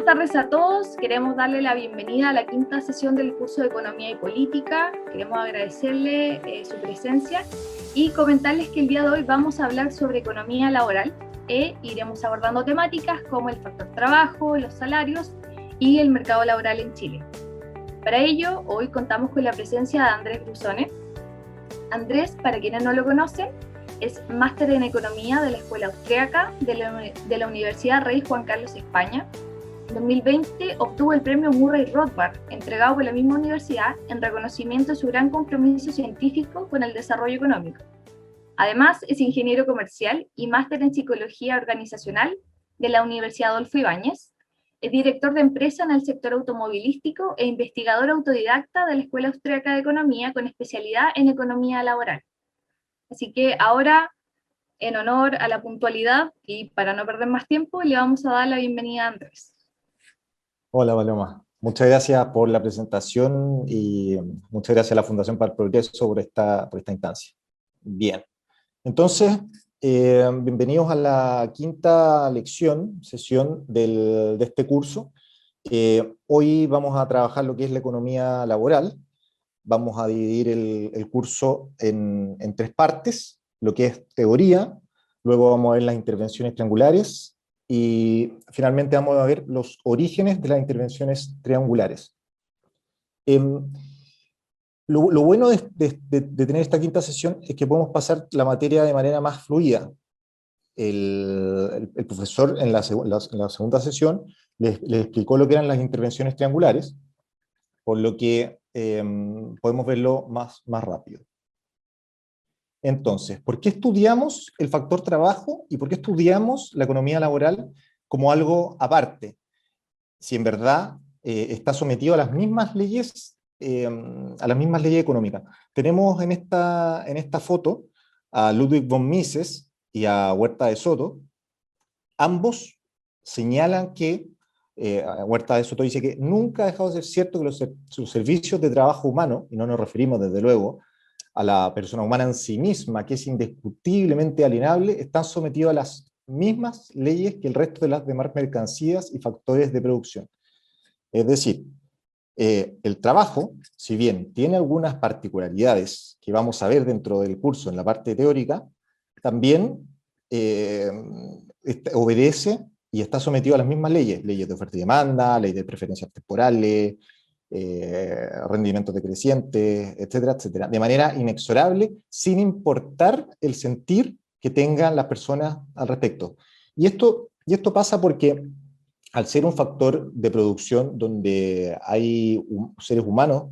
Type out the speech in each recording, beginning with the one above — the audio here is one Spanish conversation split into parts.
tardes a todos. Queremos darle la bienvenida a la quinta sesión del curso de Economía y Política. Queremos agradecerle su presencia y comentarles que el día de hoy vamos a hablar sobre economía laboral e iremos abordando temáticas como el factor trabajo, los salarios y el mercado laboral en Chile. Para ello, hoy contamos con la presencia de Andrés Brusone. Andrés, para quienes no lo conocen, es máster en Economía de la Escuela Austríaca de la Universidad Rey Juan Carlos, España. En 2020 obtuvo el premio Murray Rothbard, entregado por la misma universidad en reconocimiento de su gran compromiso científico con el desarrollo económico. Además, es ingeniero comercial y máster en Psicología Organizacional de la Universidad Adolfo Ibáñez. Es director de empresa en el sector automovilístico e investigador autodidacta de la Escuela Austríaca de Economía con especialidad en Economía Laboral. Así que ahora, en honor a la puntualidad y para no perder más tiempo, le vamos a dar la bienvenida a Andrés. Hola Paloma, muchas gracias por la presentación y muchas gracias a la Fundación para el Progreso por esta instancia. Bien, entonces, bienvenidos a la quinta sesión de este curso. Hoy vamos a trabajar lo que es la economía laboral. Vamos a dividir el curso en tres partes, lo que es teoría, luego vamos a ver las intervenciones triangulares, y finalmente vamos a ver los orígenes de las intervenciones triangulares. Lo bueno de tener esta quinta sesión es que podemos pasar la materia de manera más fluida. El profesor en la segunda sesión les explicó lo que eran las intervenciones triangulares, por lo que podemos verlo más rápido. Entonces, ¿por qué estudiamos el factor trabajo y por qué estudiamos la economía laboral como algo aparte? Si en verdad está sometido a las mismas leyes económicas. Tenemos en esta foto a Ludwig von Mises y a Huerta de Soto. Ambos señalan que, Huerta de Soto dice que nunca ha dejado de ser cierto que los servicios de trabajo humano, y no nos referimos desde luego a la persona humana en sí misma, que es indiscutiblemente alienable, están sometidos a las mismas leyes que el resto de las demás mercancías y factores de producción. Es decir, el trabajo, si bien tiene algunas particularidades que vamos a ver dentro del curso en la parte teórica, también obedece y está sometido a las mismas leyes de oferta y demanda, ley de preferencias temporales, rendimientos decrecientes, etcétera, etcétera, de manera inexorable, sin importar el sentir que tengan las personas al respecto. Y esto pasa porque, al ser un factor de producción donde hay seres humanos,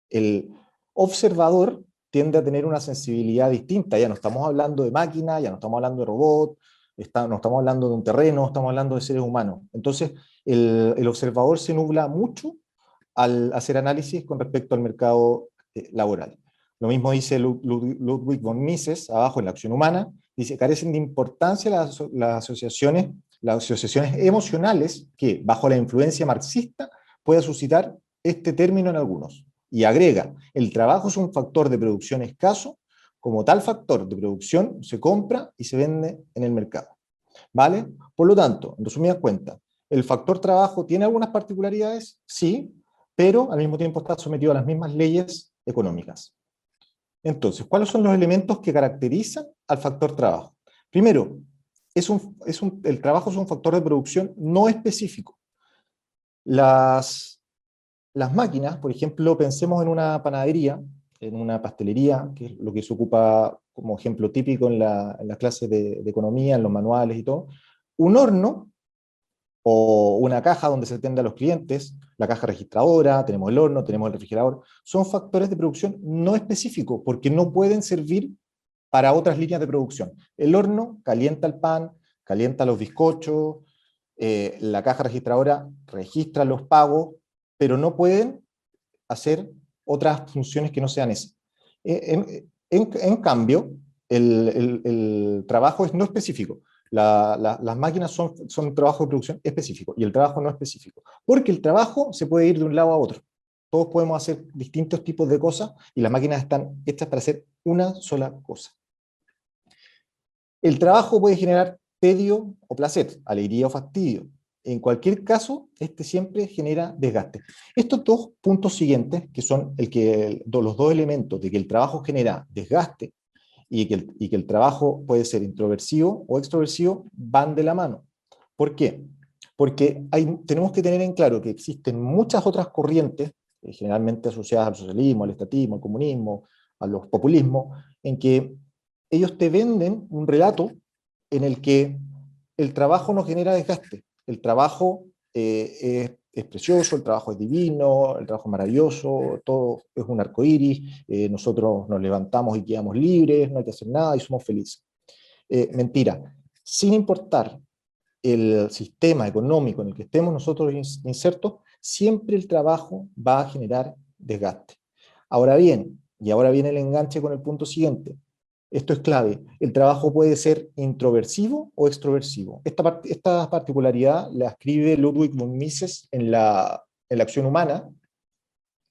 el observador tiende a tener una sensibilidad distinta. Ya no estamos hablando de máquinas, ya no estamos hablando de robots, no estamos hablando de un terreno, estamos hablando de seres humanos. Entonces, el observador se nubla mucho al hacer análisis con respecto al mercado laboral. Lo mismo dice Ludwig von Mises, abajo en la acción humana, dice, carecen de importancia las asociaciones emocionales que, bajo la influencia marxista, pueda suscitar este término en algunos. Y agrega, el trabajo es un factor de producción escaso, como tal factor de producción se compra y se vende en el mercado. ¿Vale? Por lo tanto, en resumidas cuentas, ¿el factor trabajo tiene algunas particularidades? Sí, pero al mismo tiempo está sometido a las mismas leyes económicas. Entonces, ¿cuáles son los elementos que caracterizan al factor trabajo? Primero, el trabajo es un factor de producción no específico. Las máquinas, por ejemplo, pensemos en una panadería, en una pastelería, que es lo que se ocupa como ejemplo típico en las clases de economía, en los manuales y todo. Un horno o una caja donde se atiende a los clientes, la caja registradora, tenemos el horno, tenemos el refrigerador, son factores de producción no específicos, porque no pueden servir para otras líneas de producción. El horno calienta el pan, calienta los bizcochos, la caja registradora registra los pagos, pero no pueden hacer otras funciones que no sean esas. En cambio, el trabajo es no específico. Las máquinas son trabajo de producción específico, y el trabajo no específico. Porque el trabajo se puede ir de un lado a otro. Todos podemos hacer distintos tipos de cosas, y las máquinas están hechas para hacer una sola cosa. El trabajo puede generar tedio o placer, alegría o fastidio. en cualquier caso, este siempre genera desgaste. Estos dos puntos siguientes, que son los dos elementos de que el trabajo genera desgaste y que el trabajo puede ser introversivo o extroversivo, van de la mano. ¿Por qué? Porque tenemos que tener en claro que existen muchas otras corrientes, generalmente asociadas al socialismo, al estatismo, al comunismo, a los populismos, en que ellos te venden un relato en el que el trabajo no genera desgaste. El trabajo es precioso, el trabajo es divino, el trabajo es maravilloso, todo es un arco iris, nosotros nos levantamos y quedamos libres, no hay que hacer nada y somos felices. Mentira. Sin importar el sistema económico en el que estemos nosotros insertos, siempre el trabajo va a generar desgaste. Ahora bien, y ahora viene el enganche con el punto siguiente, esto es clave, el trabajo puede ser introversivo o extroversivo. Esta particularidad la escribe Ludwig von Mises en la acción humana,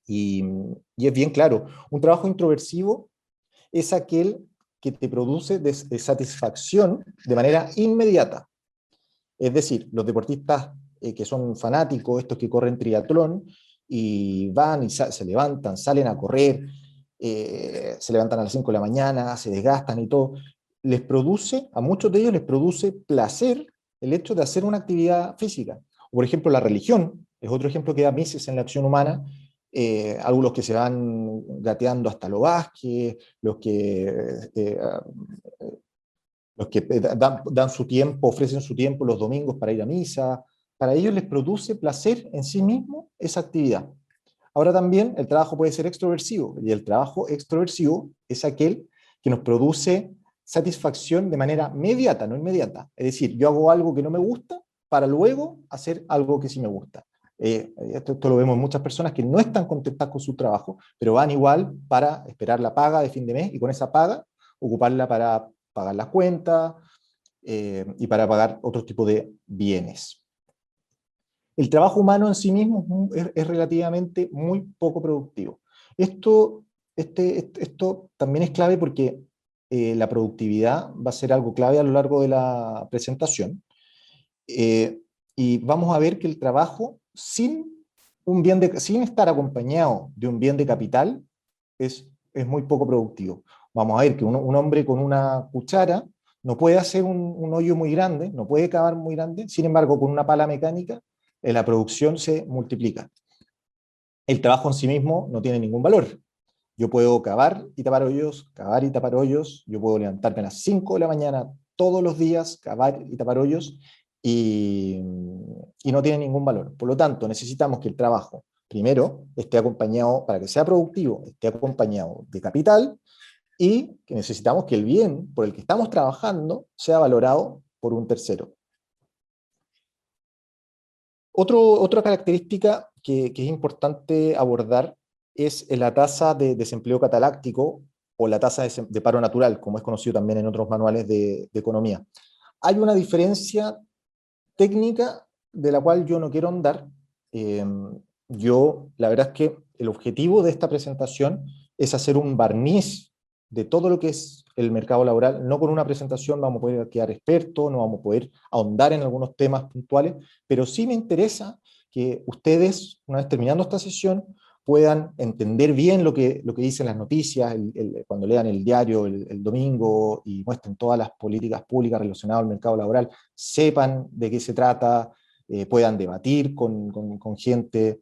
y es bien claro, un trabajo introversivo es aquel que te produce satisfacción de manera inmediata. Es decir, los deportistas que son fanáticos, estos que corren triatlón, y van y se levantan, salen a correr, se levantan a las 5 de la mañana, se desgastan y todo, a muchos de ellos les produce placer el hecho de hacer una actividad física. O, por ejemplo, la religión, es otro ejemplo que da Mises en la acción humana, algunos que se van gateando hasta lo Vázquez, los que dan su tiempo, ofrecen su tiempo los domingos para ir a misa, para ellos les produce placer en sí mismo esa actividad. Ahora también el trabajo puede ser extroversivo, y el trabajo extroversivo es aquel que nos produce satisfacción de manera mediata, no inmediata. Es decir, yo hago algo que no me gusta para luego hacer algo que sí me gusta. Esto lo vemos en muchas personas que no están contentas con su trabajo, pero van igual para esperar la paga de fin de mes y con esa paga ocuparla para pagar las cuentas y para pagar otro tipo de bienes. El trabajo humano en sí mismo es relativamente muy poco productivo. Esto también es clave porque la productividad va a ser algo clave a lo largo de la presentación. Y vamos a ver que el trabajo sin estar acompañado de un bien de capital es muy poco productivo. Vamos a ver que un hombre con una cuchara no puede hacer un hoyo muy grande, no puede cavar muy grande, sin embargo, con una pala mecánica, la producción se multiplica. El trabajo en sí mismo no tiene ningún valor. Yo puedo cavar y tapar hoyos, yo puedo levantarme a las 5 de la mañana todos los días, cavar y tapar hoyos, y no tiene ningún valor. Por lo tanto, necesitamos que el trabajo, primero, esté acompañado, para que sea productivo, esté acompañado de capital, y que necesitamos que el bien por el que estamos trabajando sea valorado por un tercero. Otra característica que es importante abordar es la tasa de desempleo cataláctico o la tasa de paro natural, como es conocido también en otros manuales de economía. Hay una diferencia técnica de la cual yo no quiero ahondar. La verdad es que el objetivo de esta presentación es hacer un barniz de todo lo que es el mercado laboral. No con una presentación vamos a poder quedar expertos, no vamos a poder ahondar en algunos temas puntuales, pero sí me interesa que ustedes, una vez terminando esta sesión, puedan entender bien lo que dicen las noticias, cuando lean el diario el domingo y muestren todas las políticas públicas relacionadas al mercado laboral, sepan de qué se trata, puedan debatir con gente,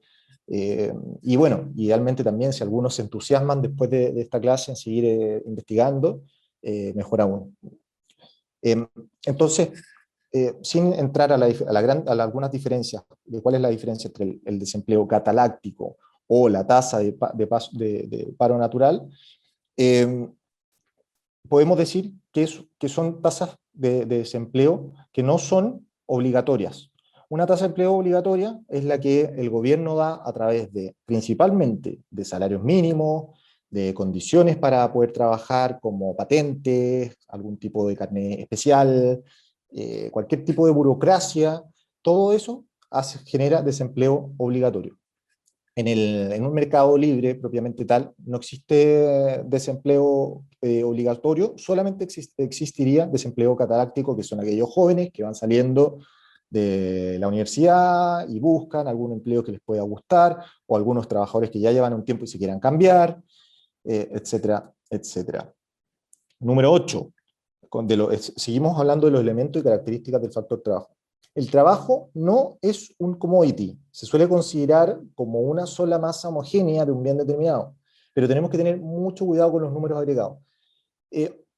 y bueno, idealmente también si algunos se entusiasman después de esta clase en seguir investigando, mejor aún. Entonces, sin entrar a algunas diferencias, de cuál es la diferencia entre el desempleo cataláctico o la tasa de paro natural, podemos decir que son tasas de desempleo que no son obligatorias. Una tasa de empleo obligatoria es la que el gobierno da a través principalmente de salarios mínimos, de condiciones para poder trabajar como patentes, algún tipo de carnet especial, cualquier tipo de burocracia, todo eso genera desempleo obligatorio. En un mercado libre propiamente tal, no existe desempleo obligatorio, solamente existiría desempleo cataláctico, que son aquellos jóvenes que van saliendo de la universidad y buscan algún empleo que les pueda gustar, o algunos trabajadores que ya llevan un tiempo y se quieran cambiar, etcétera, etcétera. Número 8. Seguimos hablando de los elementos y características del factor trabajo. El trabajo no es un commodity, se suele considerar como una sola masa homogénea de un bien determinado, pero tenemos que tener mucho cuidado con los números agregados.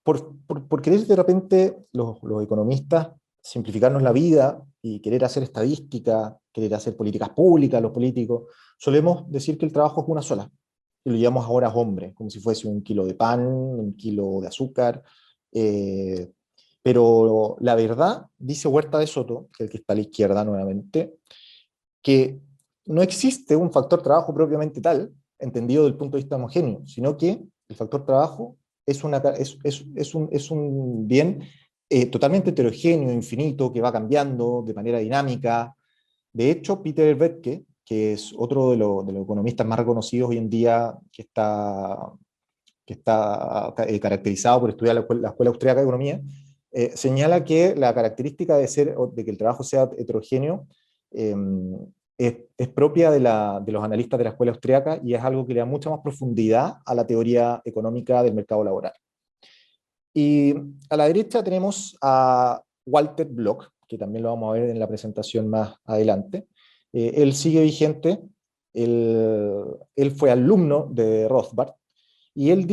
Por querer de repente los economistas simplificarnos la vida y querer hacer estadística, querer hacer políticas públicas, los políticos, solemos decir que el trabajo es una sola, y lo llamamos ahora hombre, como si fuese un kilo de pan, un kilo de azúcar, pero la verdad, dice Huerta de Soto, que es el que está a la izquierda nuevamente, que no existe un factor trabajo propiamente tal, entendido desde el punto de vista homogéneo, sino que el factor trabajo es un bien totalmente heterogéneo, infinito, que va cambiando de manera dinámica. De hecho, Peter Bethke, que es otro de los economistas más reconocidos hoy en día, que está caracterizado por estudiar la Escuela Austríaca de Economía, señala que la característica de que el trabajo sea heterogéneo es propia de los analistas de la Escuela Austríaca, y es algo que le da mucha más profundidad a la teoría económica del mercado laboral. Y a la derecha tenemos a Walter Block, que también lo vamos a ver en la presentación más adelante. Él sigue vigente, él fue alumno de Rothbard, y él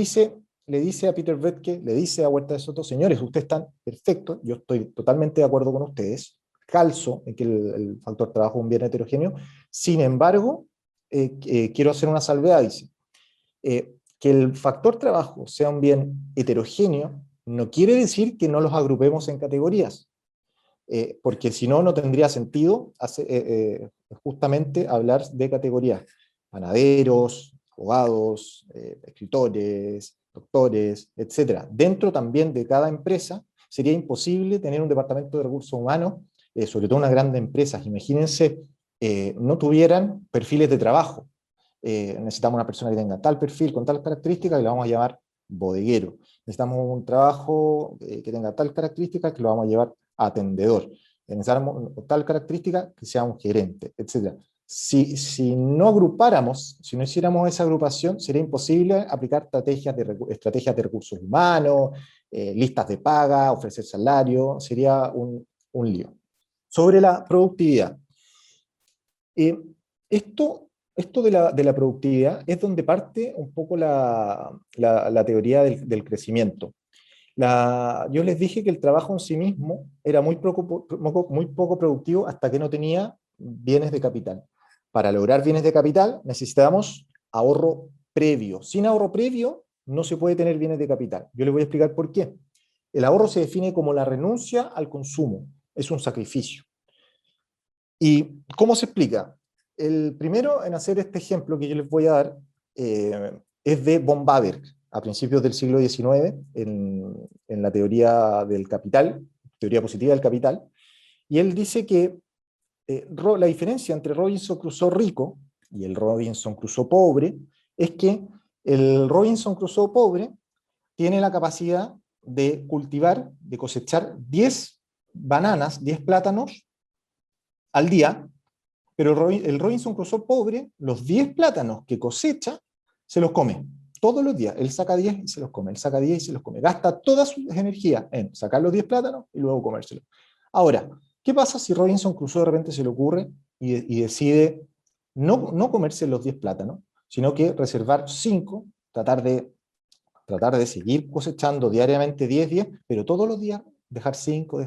le dice a Peter Bethke, le dice a Huerta de Soto: señores, ustedes están perfectos, yo estoy totalmente de acuerdo con ustedes, calzo en que el factor trabajo es un bien heterogéneo, sin embargo, quiero hacer una salvedad, dice. Que el factor trabajo sea un bien heterogéneo no quiere decir que no los agrupemos en categorías, porque si no, no tendría sentido justamente hablar de categorías: panaderos, abogados, escritores, doctores, etc. Dentro también de cada empresa sería imposible tener un departamento de recursos humanos, sobre todo unas grandes empresas. Imagínense, no tuvieran perfiles de trabajo. Necesitamos una persona que tenga tal perfil, con tal característica, que lo vamos a llamar bodeguero. Necesitamos un trabajo que tenga tal característica, que lo vamos a llevar atendedor. Necesitamos tal característica, que sea un gerente, etc. Si no agrupáramos, si no hiciéramos esa agrupación, sería imposible aplicar estrategias de recursos humanos, listas de paga, ofrecer salario, sería un lío. Sobre la productividad. Esto de la productividad es donde parte un poco la teoría del crecimiento. Yo les dije que el trabajo en sí mismo era muy poco productivo hasta que no tenía bienes de capital. Para lograr bienes de capital necesitamos ahorro previo. Sin ahorro previo no se puede tener bienes de capital. Yo les voy a explicar por qué. El ahorro se define como la renuncia al consumo. Es un sacrificio. ¿Y cómo se explica? El primero en hacer este ejemplo que yo les voy a dar es de von Baberg, a principios del siglo XIX, en la teoría del capital, teoría positiva del capital, y él dice que la diferencia entre Robinson Crusoe rico y el Robinson Crusoe pobre es que el Robinson Crusoe pobre tiene la capacidad de cultivar, de cosechar 10 bananas, 10 plátanos al día, pero el Robinson Crusoe pobre, los 10 plátanos que cosecha, se los come todos los días. Él saca 10 y se los come, él saca 10 y se los come. Gasta toda su energía en sacar los 10 plátanos y luego comérselos. Ahora, ¿qué pasa si Robinson Crusoe de repente se le ocurre y decide no comerse los 10 plátanos, sino que reservar 5, tratar de seguir cosechando diariamente 10, pero todos los días dejar 5,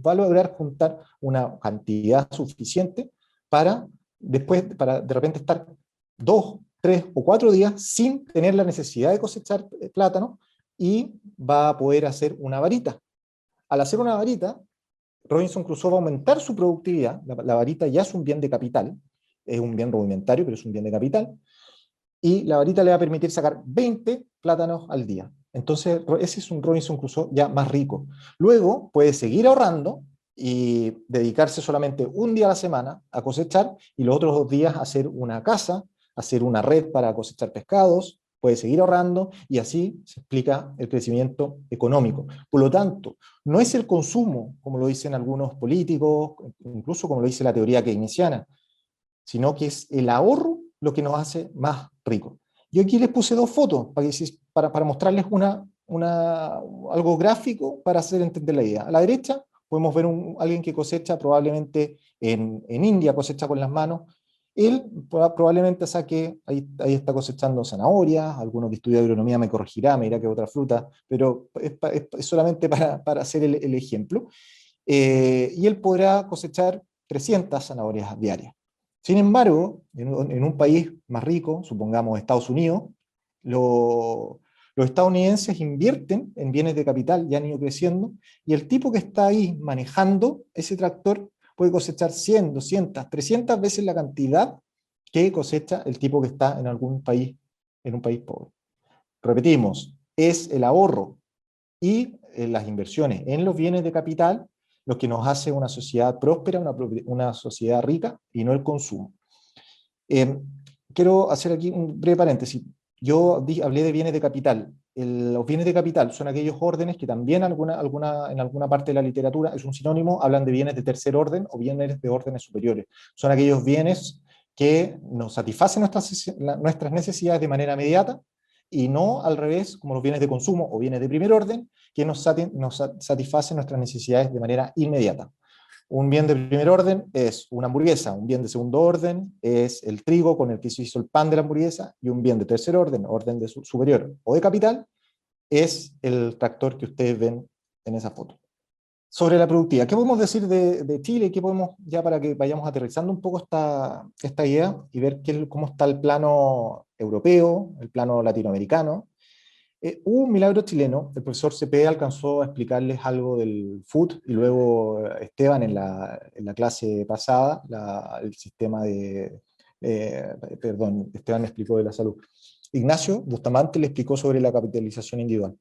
va a lograr juntar una cantidad suficiente para después, para de repente estar 2, 3 o 4 días sin tener la necesidad de cosechar plátano, y va a poder hacer una varita. Al hacer una varita, Robinson Crusoe va a aumentar su productividad. La varita ya es un bien de capital, es un bien rudimentario, pero es un bien de capital, y la varita le va a permitir sacar 20 plátanos al día. Entonces, ese es un Robinson Crusoe ya más rico. Luego puede seguir ahorrando y dedicarse solamente un día a la semana a cosechar, y los otros 2 días a hacer una casa, hacer una red para cosechar pescados, puede seguir ahorrando, y así se explica el crecimiento económico. Por lo tanto, no es el consumo, como lo dicen algunos políticos, incluso como lo dice la teoría keynesiana, sino que es el ahorro lo que nos hace más ricos. Yo aquí les puse dos fotos para mostrarles algo gráfico para hacer entender la idea. A la derecha podemos ver alguien que cosecha probablemente en India, cosecha con las manos. Él probablemente saque, ahí está cosechando zanahorias, alguno que estudia agronomía me corregirá, me dirá que es otra fruta, pero es solamente para hacer el ejemplo. Y él podrá cosechar 300 zanahorias diarias. Sin embargo, en un país más rico, supongamos Estados Unidos, los estadounidenses invierten en bienes de capital, ya han ido creciendo, y el tipo que está ahí manejando ese tractor puede cosechar 100, 200, 300 veces la cantidad que cosecha el tipo que está en algún país, en un país pobre. Repetimos, es el ahorro y las inversiones en los bienes de capital lo que nos hace una sociedad próspera, una sociedad rica, y no el consumo. Quiero hacer aquí un breve paréntesis. Yo hablé de bienes de capital. Los bienes de capital son aquellos órdenes que también en alguna parte de la literatura es un sinónimo, hablan de bienes de tercer orden o bienes de órdenes superiores. Son aquellos bienes que nos satisfacen nuestras necesidades de manera inmediata, y no al revés, como los bienes de consumo o bienes de primer orden, que nos satisfacen nuestras necesidades de manera inmediata. Un bien de primer orden es una hamburguesa, un bien de segundo orden es el trigo con el que se hizo el pan de la hamburguesa, y un bien de tercer orden, orden de superior o de capital, es el tractor que ustedes ven en esa foto. Sobre la productividad, ¿qué podemos decir de Chile? ¿Qué podemos, ya para que vayamos aterrizando un poco esta idea y ver cómo está el plano europeo, el plano latinoamericano? Hubo un milagro chileno, el profesor Cepeda alcanzó a explicarles algo del food, y luego Esteban en la clase pasada, el sistema Esteban explicó de la salud. Ignacio Bustamante le explicó sobre la capitalización individual.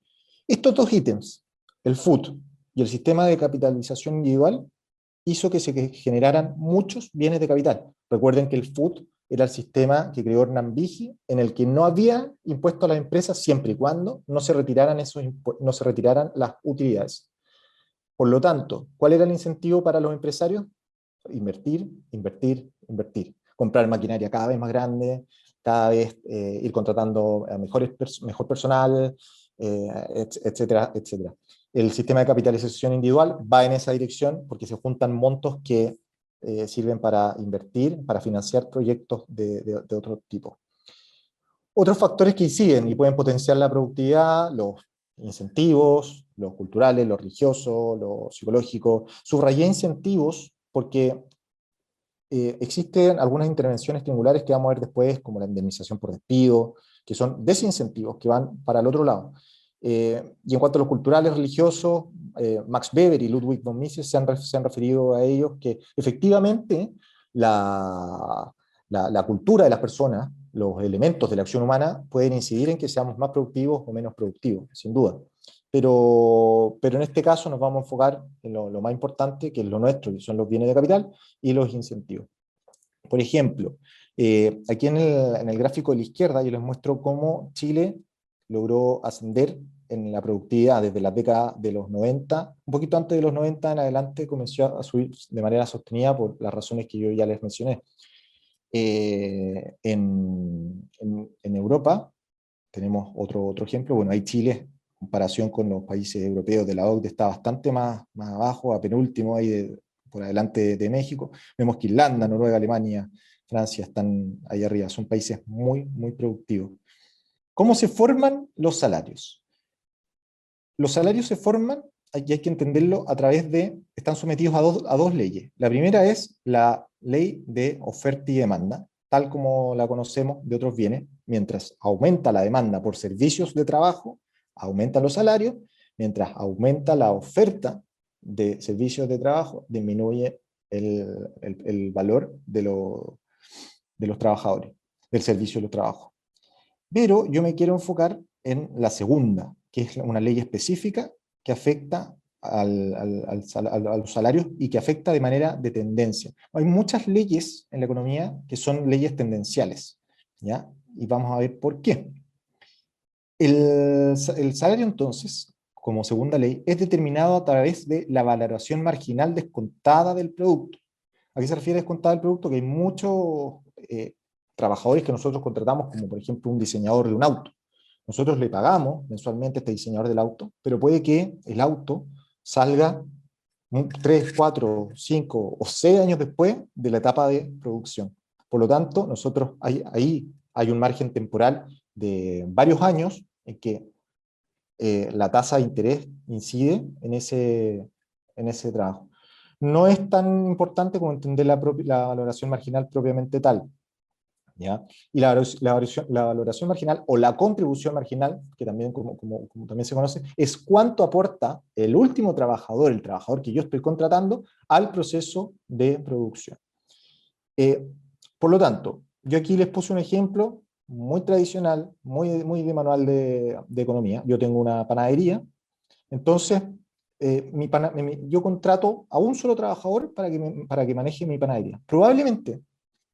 Estos dos ítems, el food y el sistema de capitalización individual, hizo que se generaran muchos bienes de capital. Recuerden que el food era el sistema que creó Hernán Vigi, en el que no había impuesto a las empresas siempre y cuando no se retiraran las utilidades. Por lo tanto, ¿cuál era el incentivo para los empresarios? Invertir, invertir, invertir. Comprar maquinaria cada vez más grande, cada vez ir contratando a mejor personal, etcétera, etcétera. El sistema de capitalización individual va en esa dirección porque se juntan montos que sirven para invertir, para financiar proyectos de otro tipo. Otros factores que inciden y pueden potenciar la productividad: los incentivos, los culturales, los religiosos, los psicológicos. Subrayé incentivos porque existen algunas intervenciones triangulares que vamos a ver después, como la indemnización por despido, que son desincentivos que van para el otro lado. Y en cuanto a los culturales religiosos, Max Weber y Ludwig von Mises se han referido a ellos, que efectivamente la cultura de las personas, los elementos de la acción humana, pueden incidir en que seamos más productivos o menos productivos, sin duda. Pero en este caso nos vamos a enfocar en lo más importante, que es lo nuestro, que son los bienes de capital y los incentivos. Por ejemplo, aquí en el gráfico de la izquierda yo les muestro cómo Chile logró ascender en la productividad desde la década de los 90, un poquito antes de los 90 en adelante comenzó a subir de manera sostenida por las razones que yo ya les mencioné. En Europa tenemos otro ejemplo. Bueno, ahí Chile, en comparación con los países europeos de la OCDE, está bastante más abajo, a penúltimo, ahí por adelante de México. Vemos que Irlanda, Noruega, Alemania, Francia están ahí arriba, son países muy, muy productivos. ¿Cómo se forman los salarios? Los salarios se forman, y hay que entenderlo a través están sometidos a dos leyes. La primera es la ley de oferta y demanda, tal como la conocemos de otros bienes. Mientras aumenta la demanda por servicios de trabajo, aumentan los salarios; mientras aumenta la oferta de servicios de trabajo, disminuye el valor de los trabajadores, del servicio de los trabajos. Pero yo me quiero enfocar en la segunda, que es una ley específica que afecta a los salarios y que afecta de manera de tendencia. Hay muchas leyes en la economía que son leyes tendenciales, ¿ya? Y vamos a ver por qué. El salario, entonces, como segunda ley, es determinado a través de la valoración marginal descontada del producto. ¿A qué se refiere descontada del producto? Que hay muchos trabajadores que nosotros contratamos, como por ejemplo un diseñador de un auto. Nosotros le pagamos mensualmente a este diseñador del auto, pero puede que el auto salga 3, 4, 5 o 6 años después de la etapa de producción. Por lo tanto, nosotros ahí hay un margen temporal de varios años en que la tasa de interés incide en ese trabajo. No es tan importante como entender la valoración marginal propiamente tal, ¿ya? Y la valoración marginal o la contribución marginal, que también como también se conoce, es cuánto aporta el último trabajador, el trabajador que yo estoy contratando, al proceso de producción. Eh, por lo tanto, yo aquí les puse un ejemplo muy tradicional, muy de manual de economía. Yo tengo una panadería, entonces yo contrato a un solo trabajador para que maneje mi panadería. Probablemente,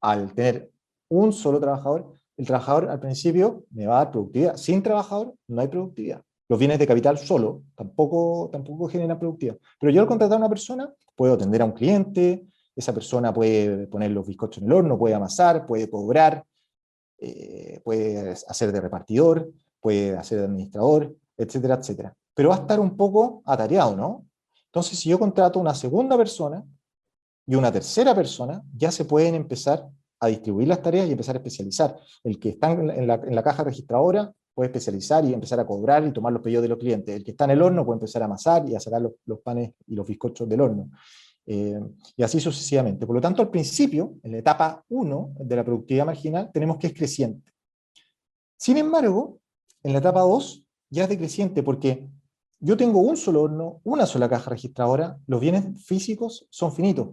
al tener un solo trabajador, el trabajador al principio me va a dar productividad. Sin trabajador no hay productividad. Los bienes de capital solo tampoco generan productividad. Pero yo al contratar a una persona, puedo atender a un cliente, esa persona puede poner los bizcochos en el horno, puede amasar, puede cobrar, puede hacer de repartidor, puede hacer de administrador, etcétera, etcétera. Pero va a estar un poco atareado, ¿no? Entonces, si yo contrato una segunda persona y una tercera persona, ya se pueden empezar a distribuir las tareas y empezar a especializar. El que está en la caja registradora puede especializar y empezar a cobrar y tomar los pedidos de los clientes. El que está en el horno puede empezar a amasar y a sacar los panes y los bizcochos del horno. Y así sucesivamente. Por lo tanto, al principio, en la etapa 1 de la productividad marginal, tenemos que es creciente. Sin embargo, en la etapa 2 ya es decreciente porque yo tengo un solo horno, una sola caja registradora, los bienes físicos son finitos.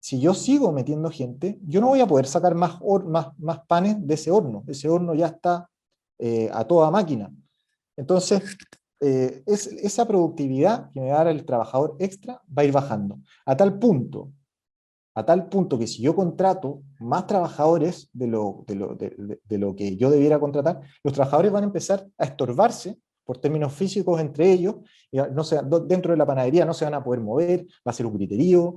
Si yo sigo metiendo gente, yo no voy a poder sacar más panes de ese horno. Ese horno ya está a toda máquina. Entonces, esa productividad que me va a dar el trabajador extra va a ir bajando. A tal punto que si yo contrato más trabajadores de lo que yo debiera contratar, los trabajadores van a empezar a estorbarse por términos físicos entre ellos, dentro de la panadería no se van a poder mover, va a ser un griterío,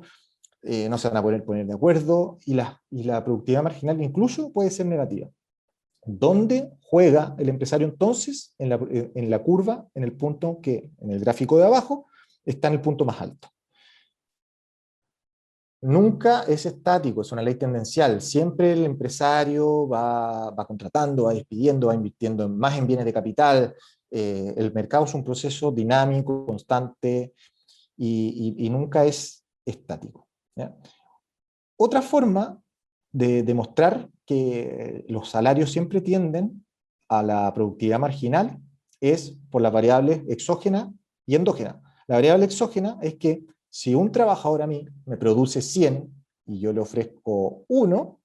no se van a poner de acuerdo, y la productividad marginal incluso puede ser negativa. ¿Dónde juega el empresario entonces? En la curva, en el punto que, en el gráfico de abajo, está en el punto más alto. Nunca es estático, es una ley tendencial. Siempre el empresario va contratando, va despidiendo, va invirtiendo más en bienes de capital. El mercado es un proceso dinámico, constante, y nunca es estático, ¿ya? Otra forma de demostrar que los salarios siempre tienden a la productividad marginal es por las variables exógena y endógena. La variable exógena es que si un trabajador a mí me produce 100 y yo le ofrezco 1,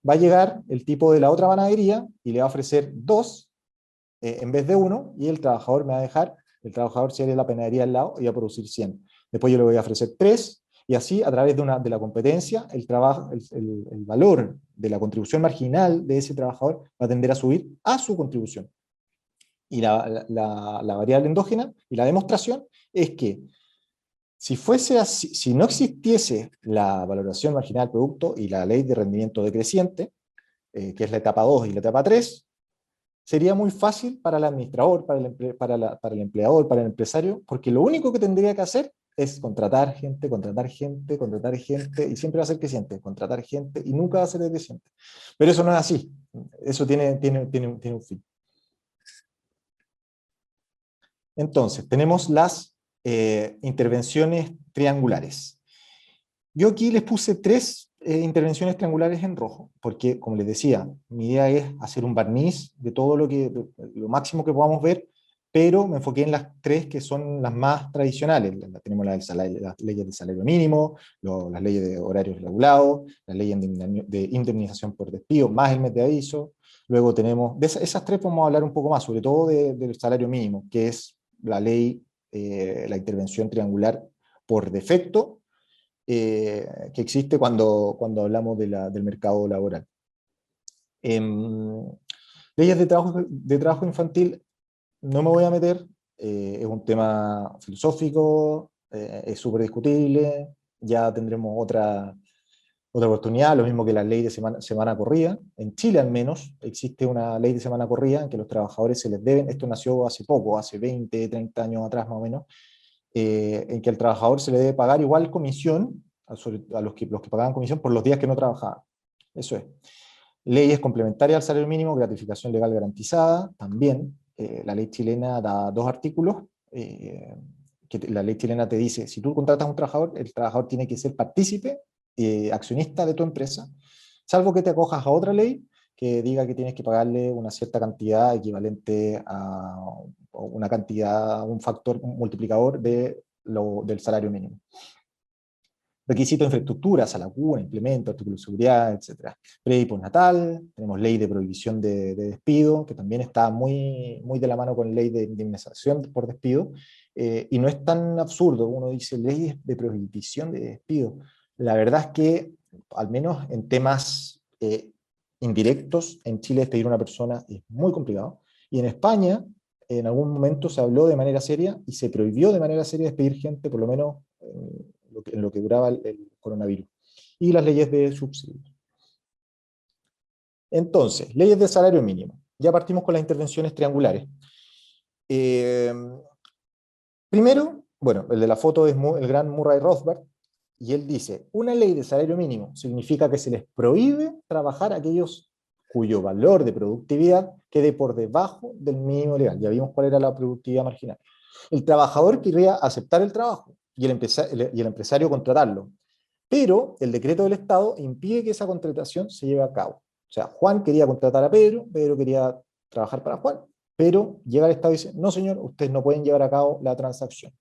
va a llegar el tipo de la otra panadería y le va a ofrecer 2 en vez de 1, y el trabajador me va a dejar, el trabajador si es de la panadería al lado, y va a producir 100. Después yo le voy a ofrecer 3, y así a través de la competencia, el valor de la contribución marginal de ese trabajador va a tender a subir a su contribución. Y la variable endógena y la demostración es que si fuese así, si no existiese la valoración marginal del producto y la ley de rendimiento decreciente, que es la etapa 2 y la etapa 3, sería muy fácil para el administrador, para el empleador, para el empresario, porque lo único que tendría que hacer es contratar gente, contratar gente, contratar gente, y siempre va a ser creciente, contratar gente, y nunca va a ser decreciente. Pero eso no es así, eso tiene un fin. Entonces, tenemos las intervenciones triangulares. Yo aquí les puse 3 intervenciones triangulares en rojo, porque, como les decía, mi idea es hacer un barniz de todo lo máximo que podamos ver, pero me enfoqué en las 3 que son las más tradicionales. Tenemos las leyes de salario mínimo, las leyes de horarios regulados, las leyes de indemnización por despido, más el mes de aviso. Luego tenemos, de esas 3 vamos a hablar un poco más, sobre todo del salario mínimo, que es la ley, la intervención triangular por defecto, que existe cuando hablamos del mercado laboral. Leyes de trabajo infantil, no me voy a meter, es un tema filosófico, es súper discutible, ya tendremos otra oportunidad, lo mismo que la ley de semana corrida. En Chile al menos existe una ley de semana corrida en que los trabajadores se les deben, esto nació hace poco, hace 20, 30 años atrás más o menos, en que al trabajador se le debe pagar igual comisión a los que pagaban comisión por los días que no trabajaban. Eso es. Leyes complementarias al salario mínimo, gratificación legal garantizada, también. La ley chilena da 2 artículos, que la ley chilena te dice, si tú contratas a un trabajador, el trabajador tiene que ser partícipe, accionista de tu empresa, salvo que te acojas a otra ley que diga que tienes que pagarle una cierta cantidad equivalente a una cantidad, un factor un multiplicador del salario mínimo. Requisitos de infraestructura, sala cuna, implementos, artículos de seguridad, etc. Pre y postnatal, tenemos ley de prohibición de despido, que también está muy, muy de la mano con ley de indemnización por despido, y no es tan absurdo, uno dice ley de prohibición de despido. La verdad es que, al menos en temas indirectos, en Chile despedir a una persona es muy complicado, y en España, en algún momento se habló de manera seria, y se prohibió de manera seria despedir gente, por lo menos en lo que duraba el coronavirus, y las leyes de subsidios. Entonces, leyes de salario mínimo. Ya partimos con las intervenciones triangulares. Primero, bueno, el de la foto es el gran Murray Rothbard, y él dice, una ley de salario mínimo significa que se les prohíbe trabajar a aquellos cuyo valor de productividad quede por debajo del mínimo legal. Ya vimos cuál era la productividad marginal. El trabajador querría aceptar el trabajo y el empresario contratarlo, pero el decreto del Estado impide que esa contratación se lleve a cabo. O sea, Juan quería contratar a Pedro, Pedro quería trabajar para Juan, pero llega el Estado y dice, no señor, ustedes no pueden llevar a cabo la transacción.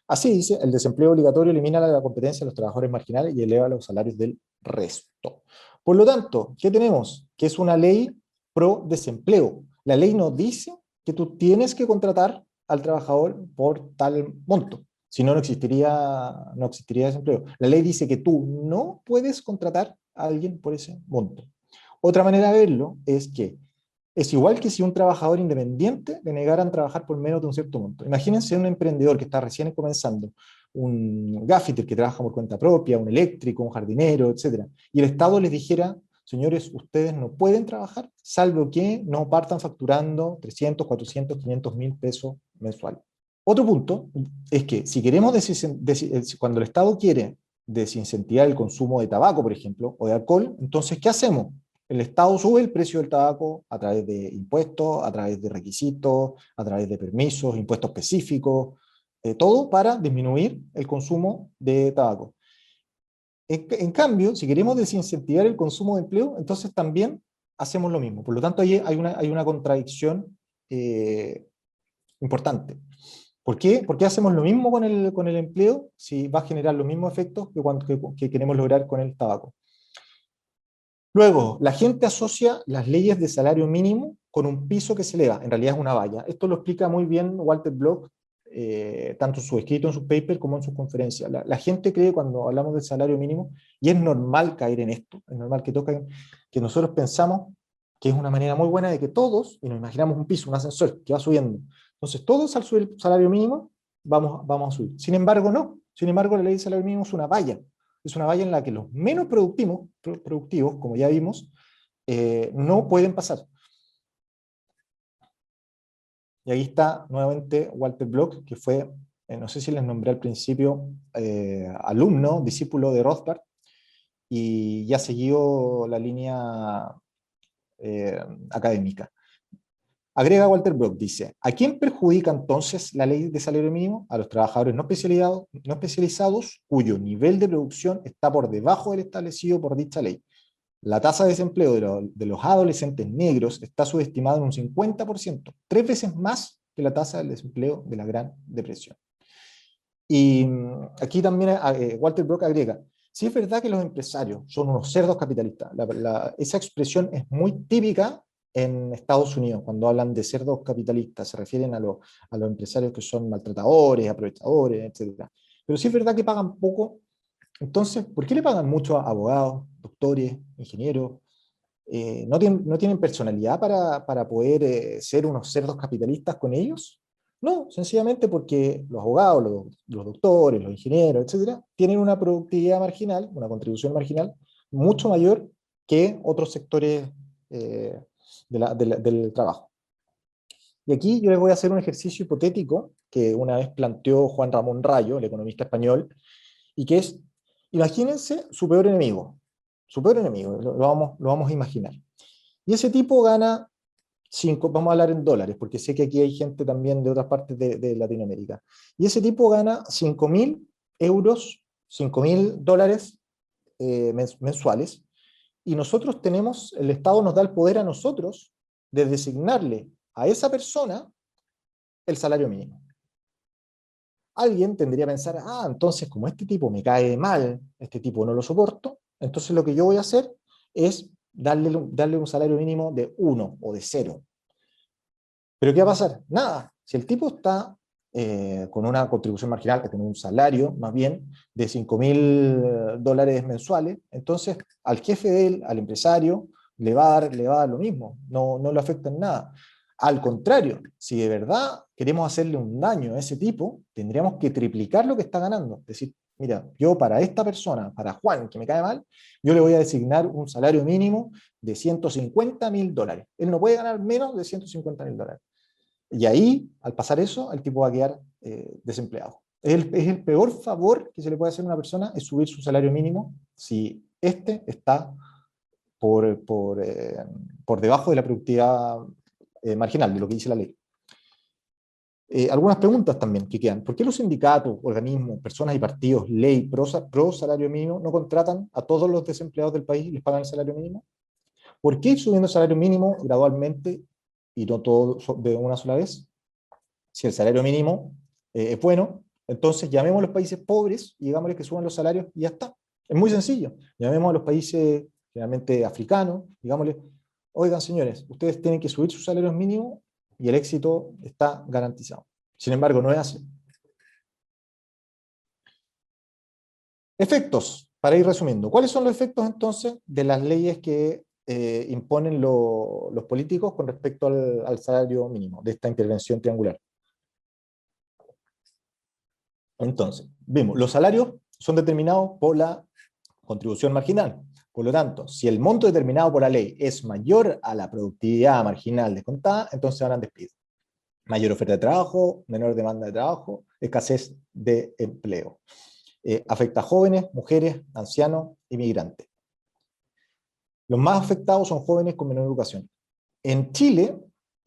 Así dice, el desempleo obligatorio elimina la competencia de los trabajadores marginales y eleva los salarios del resto. Por lo tanto, ¿qué tenemos? Que es una ley pro desempleo. La ley no dice que tú tienes que contratar al trabajador por tal monto, si no, no existiría desempleo. La ley dice que tú no puedes contratar a alguien por ese monto. Otra manera de verlo es que es igual que si un trabajador independiente le negaran trabajar por menos de un cierto monto. Imagínense un emprendedor que está recién comenzando, un gaffiter que trabaja por cuenta propia, un eléctrico, un jardinero, etc. Y el Estado les dijera, señores, ustedes no pueden trabajar, salvo que no partan facturando 300, 400, 500 mil pesos mensuales. Otro punto es que si queremos, cuando el Estado quiere desincentivar el consumo de tabaco, por ejemplo, o de alcohol, entonces, ¿qué hacemos? El Estado sube el precio del tabaco a través de impuestos, a través de requisitos, a través de permisos, impuestos específicos, todo para disminuir el consumo de tabaco. En cambio, si queremos desincentivar el consumo de empleo, entonces también hacemos lo mismo. Por lo tanto, hay una contradicción importante. ¿Por qué? ¿Por qué hacemos lo mismo con el empleo si va a generar los mismos efectos que queremos lograr con el tabaco? Luego, la gente asocia las leyes de salario mínimo con un piso que se eleva, en realidad es una valla. Esto lo explica muy bien Walter Block, tanto en su escrito, en sus papers, como en sus conferencias. La gente cree cuando hablamos del salario mínimo, y es normal caer en esto, es normal que nosotros pensamos que es una manera muy buena de que todos, y nos imaginamos un piso, un ascensor que va subiendo, entonces todos al subir el salario mínimo vamos a subir. Sin embargo, no. Sin embargo, la ley de salario mínimo es una valla en la que los menos productivos, como ya vimos, no pueden pasar. Y ahí está nuevamente Walter Block, que fue, no sé si les nombré al principio, alumno, discípulo de Rothbard, y ya siguió la línea académica. Agrega Walter Block, dice, ¿a quién perjudica entonces la ley de salario mínimo? A los trabajadores no especializados cuyo nivel de producción está por debajo del establecido por dicha ley. La tasa de desempleo de los adolescentes negros está subestimada en un 50%, 3 veces más que la tasa de desempleo de la Gran Depresión. Y aquí también Walter Block agrega, sí es verdad que los empresarios son unos cerdos capitalistas, esa expresión es muy típica en Estados Unidos, cuando hablan de cerdos capitalistas, se refieren a los empresarios que son maltratadores, aprovechadores, etc. Pero sí es verdad que pagan poco. Entonces, ¿por qué le pagan mucho a abogados, doctores, ingenieros, ¿No tienen personalidad para poder ser unos cerdos capitalistas con ellos? No, sencillamente porque los abogados, los doctores, los ingenieros, etcétera, tienen una productividad marginal, una contribución marginal mucho mayor que otros sectores del trabajo. Y aquí yo les voy a hacer un ejercicio hipotético que una vez planteó Juan Ramón Rayo, el economista español, y que es, imagínense su peor enemigo, lo vamos a imaginar. Y ese tipo gana vamos a hablar en dólares, porque sé que aquí hay gente también de otras partes de Latinoamérica. Y ese tipo gana 5.000 euros, 5.000 dólares mensuales, y nosotros tenemos, el Estado nos da el poder a nosotros de designarle a esa persona el salario mínimo. Alguien tendría que pensar, entonces como este tipo me cae mal, este tipo no lo soporto, entonces lo que yo voy a hacer es darle un salario mínimo de 1 o de 0. ¿Pero qué va a pasar? Nada. Si el tipo está con una contribución marginal, que tiene un salario más bien de 5.000 dólares mensuales, entonces al jefe de él, al empresario, le va a dar lo mismo, no le afecta en nada. Al contrario, si de verdad queremos hacerle un daño a ese tipo, tendríamos que triplicar lo que está ganando. Es decir, mira, yo para esta persona, para Juan, que me cae mal, yo le voy a designar un salario mínimo de 150.000 dólares. Él no puede ganar menos de 150.000 dólares. Y ahí, al pasar eso, el tipo va a quedar desempleado. Es el peor favor que se le puede hacer a una persona, es subir su salario mínimo si este está por debajo de la productividad marginal, de lo que dice la ley. Algunas preguntas también que quedan. ¿Por qué los sindicatos, organismos, personas y partidos, ley, pro salario mínimo, no contratan a todos los desempleados del país y les pagan el salario mínimo? ¿Por qué ir subiendo el salario mínimo gradualmente y no todo de una sola vez? Si el salario mínimo es bueno, entonces llamemos a los países pobres y digámosles que suban los salarios y ya está. Es muy sencillo. Llamemos a los países generalmente africanos, digámosles, oigan señores, ustedes tienen que subir sus salarios mínimos y el éxito está garantizado. Sin embargo, no es así. Efectos, para ir resumiendo. ¿Cuáles son los efectos entonces de las leyes que imponen los políticos con respecto al salario mínimo, de esta intervención triangular? Entonces, vemos, los salarios son determinados por la contribución marginal. Por lo tanto, si el monto determinado por la ley es mayor a la productividad marginal descontada, entonces van a despido. Mayor oferta de trabajo, menor demanda de trabajo, escasez de empleo. Afecta a jóvenes, mujeres, ancianos, inmigrantes. Los más afectados son jóvenes con menor educación. En Chile,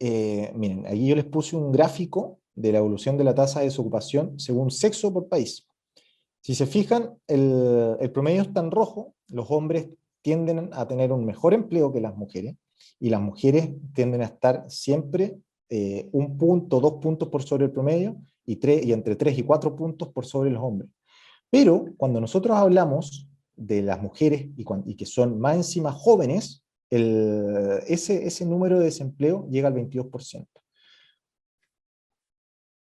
miren, aquí yo les puse un gráfico de la evolución de la tasa de desocupación según sexo por país. Si se fijan, el promedio está en rojo, los hombres tienden a tener un mejor empleo que las mujeres, y las mujeres tienden a estar siempre 1 punto, 2 puntos por sobre el promedio, y entre 3 y 4 puntos por sobre los hombres. Pero cuando nosotros hablamos de las mujeres y que son más encima jóvenes, ese número de desempleo llega al 22%.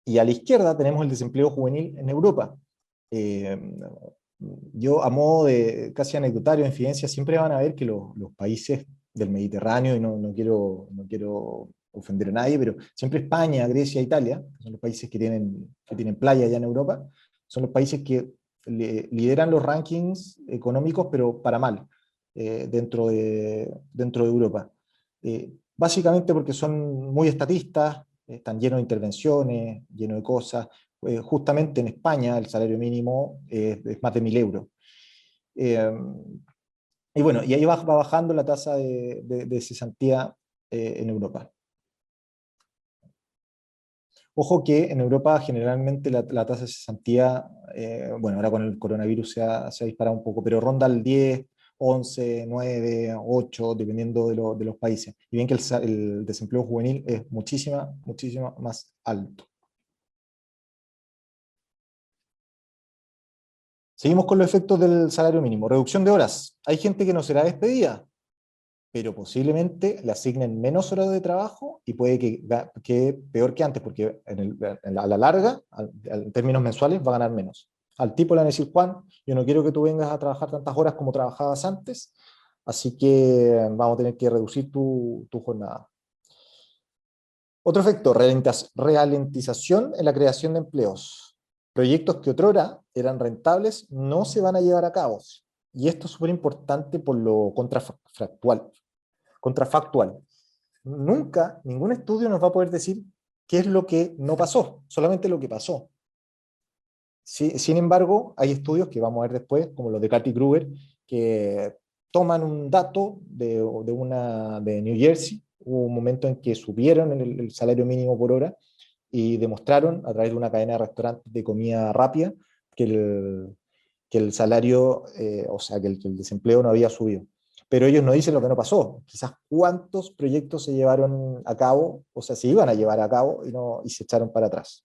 Y a la izquierda tenemos el desempleo juvenil en Europa. Yo, a modo de casi anecdotario, de infidencia, siempre van a ver que los países del Mediterráneo, y no quiero ofender a nadie, pero siempre España, Grecia, Italia, que son los países que tienen playa allá en Europa, son los países que lideran los rankings económicos, pero para mal, dentro de Europa. Básicamente porque son muy estatistas, están llenos de intervenciones, llenos de cosas. Justamente en España el salario mínimo es más de 1.000 euros. Y bueno, y ahí va bajando la tasa de cesantía en Europa. Ojo que en Europa generalmente la tasa de cesantía, bueno, ahora con el coronavirus se ha disparado un poco, pero ronda el 10, 11, 9, 8, dependiendo de los países. Y bien que el desempleo juvenil es muchísimo más alto. Seguimos con los efectos del salario mínimo. Reducción de horas. Hay gente que no será despedida, pero posiblemente le asignen menos horas de trabajo y puede que peor que antes, porque a la larga, en términos mensuales, va a ganar menos. Al tipo le van a decir, Juan, yo no quiero que tú vengas a trabajar tantas horas como trabajabas antes, Así que vamos a tener que reducir tu jornada. Otro efecto, ralentización en la creación de empleos. Proyectos que otrora eran rentables no se van a llevar a cabo. Y esto es súper importante por lo contrafactual. Nunca, ningún estudio nos va a poder decir qué es lo que no pasó, solamente lo que pasó. Sin embargo, hay estudios que vamos a ver después, como los de Cathy Kruger, que toman un dato de New Jersey. Hubo un momento en que subieron el salario mínimo por hora y demostraron a través de una cadena de restaurantes de comida rápida que el salario, o sea, que el desempleo no había subido. Pero ellos no dicen lo que no pasó. Quizás cuántos proyectos se llevaron a cabo, o sea, se iban a llevar a cabo y se echaron para atrás.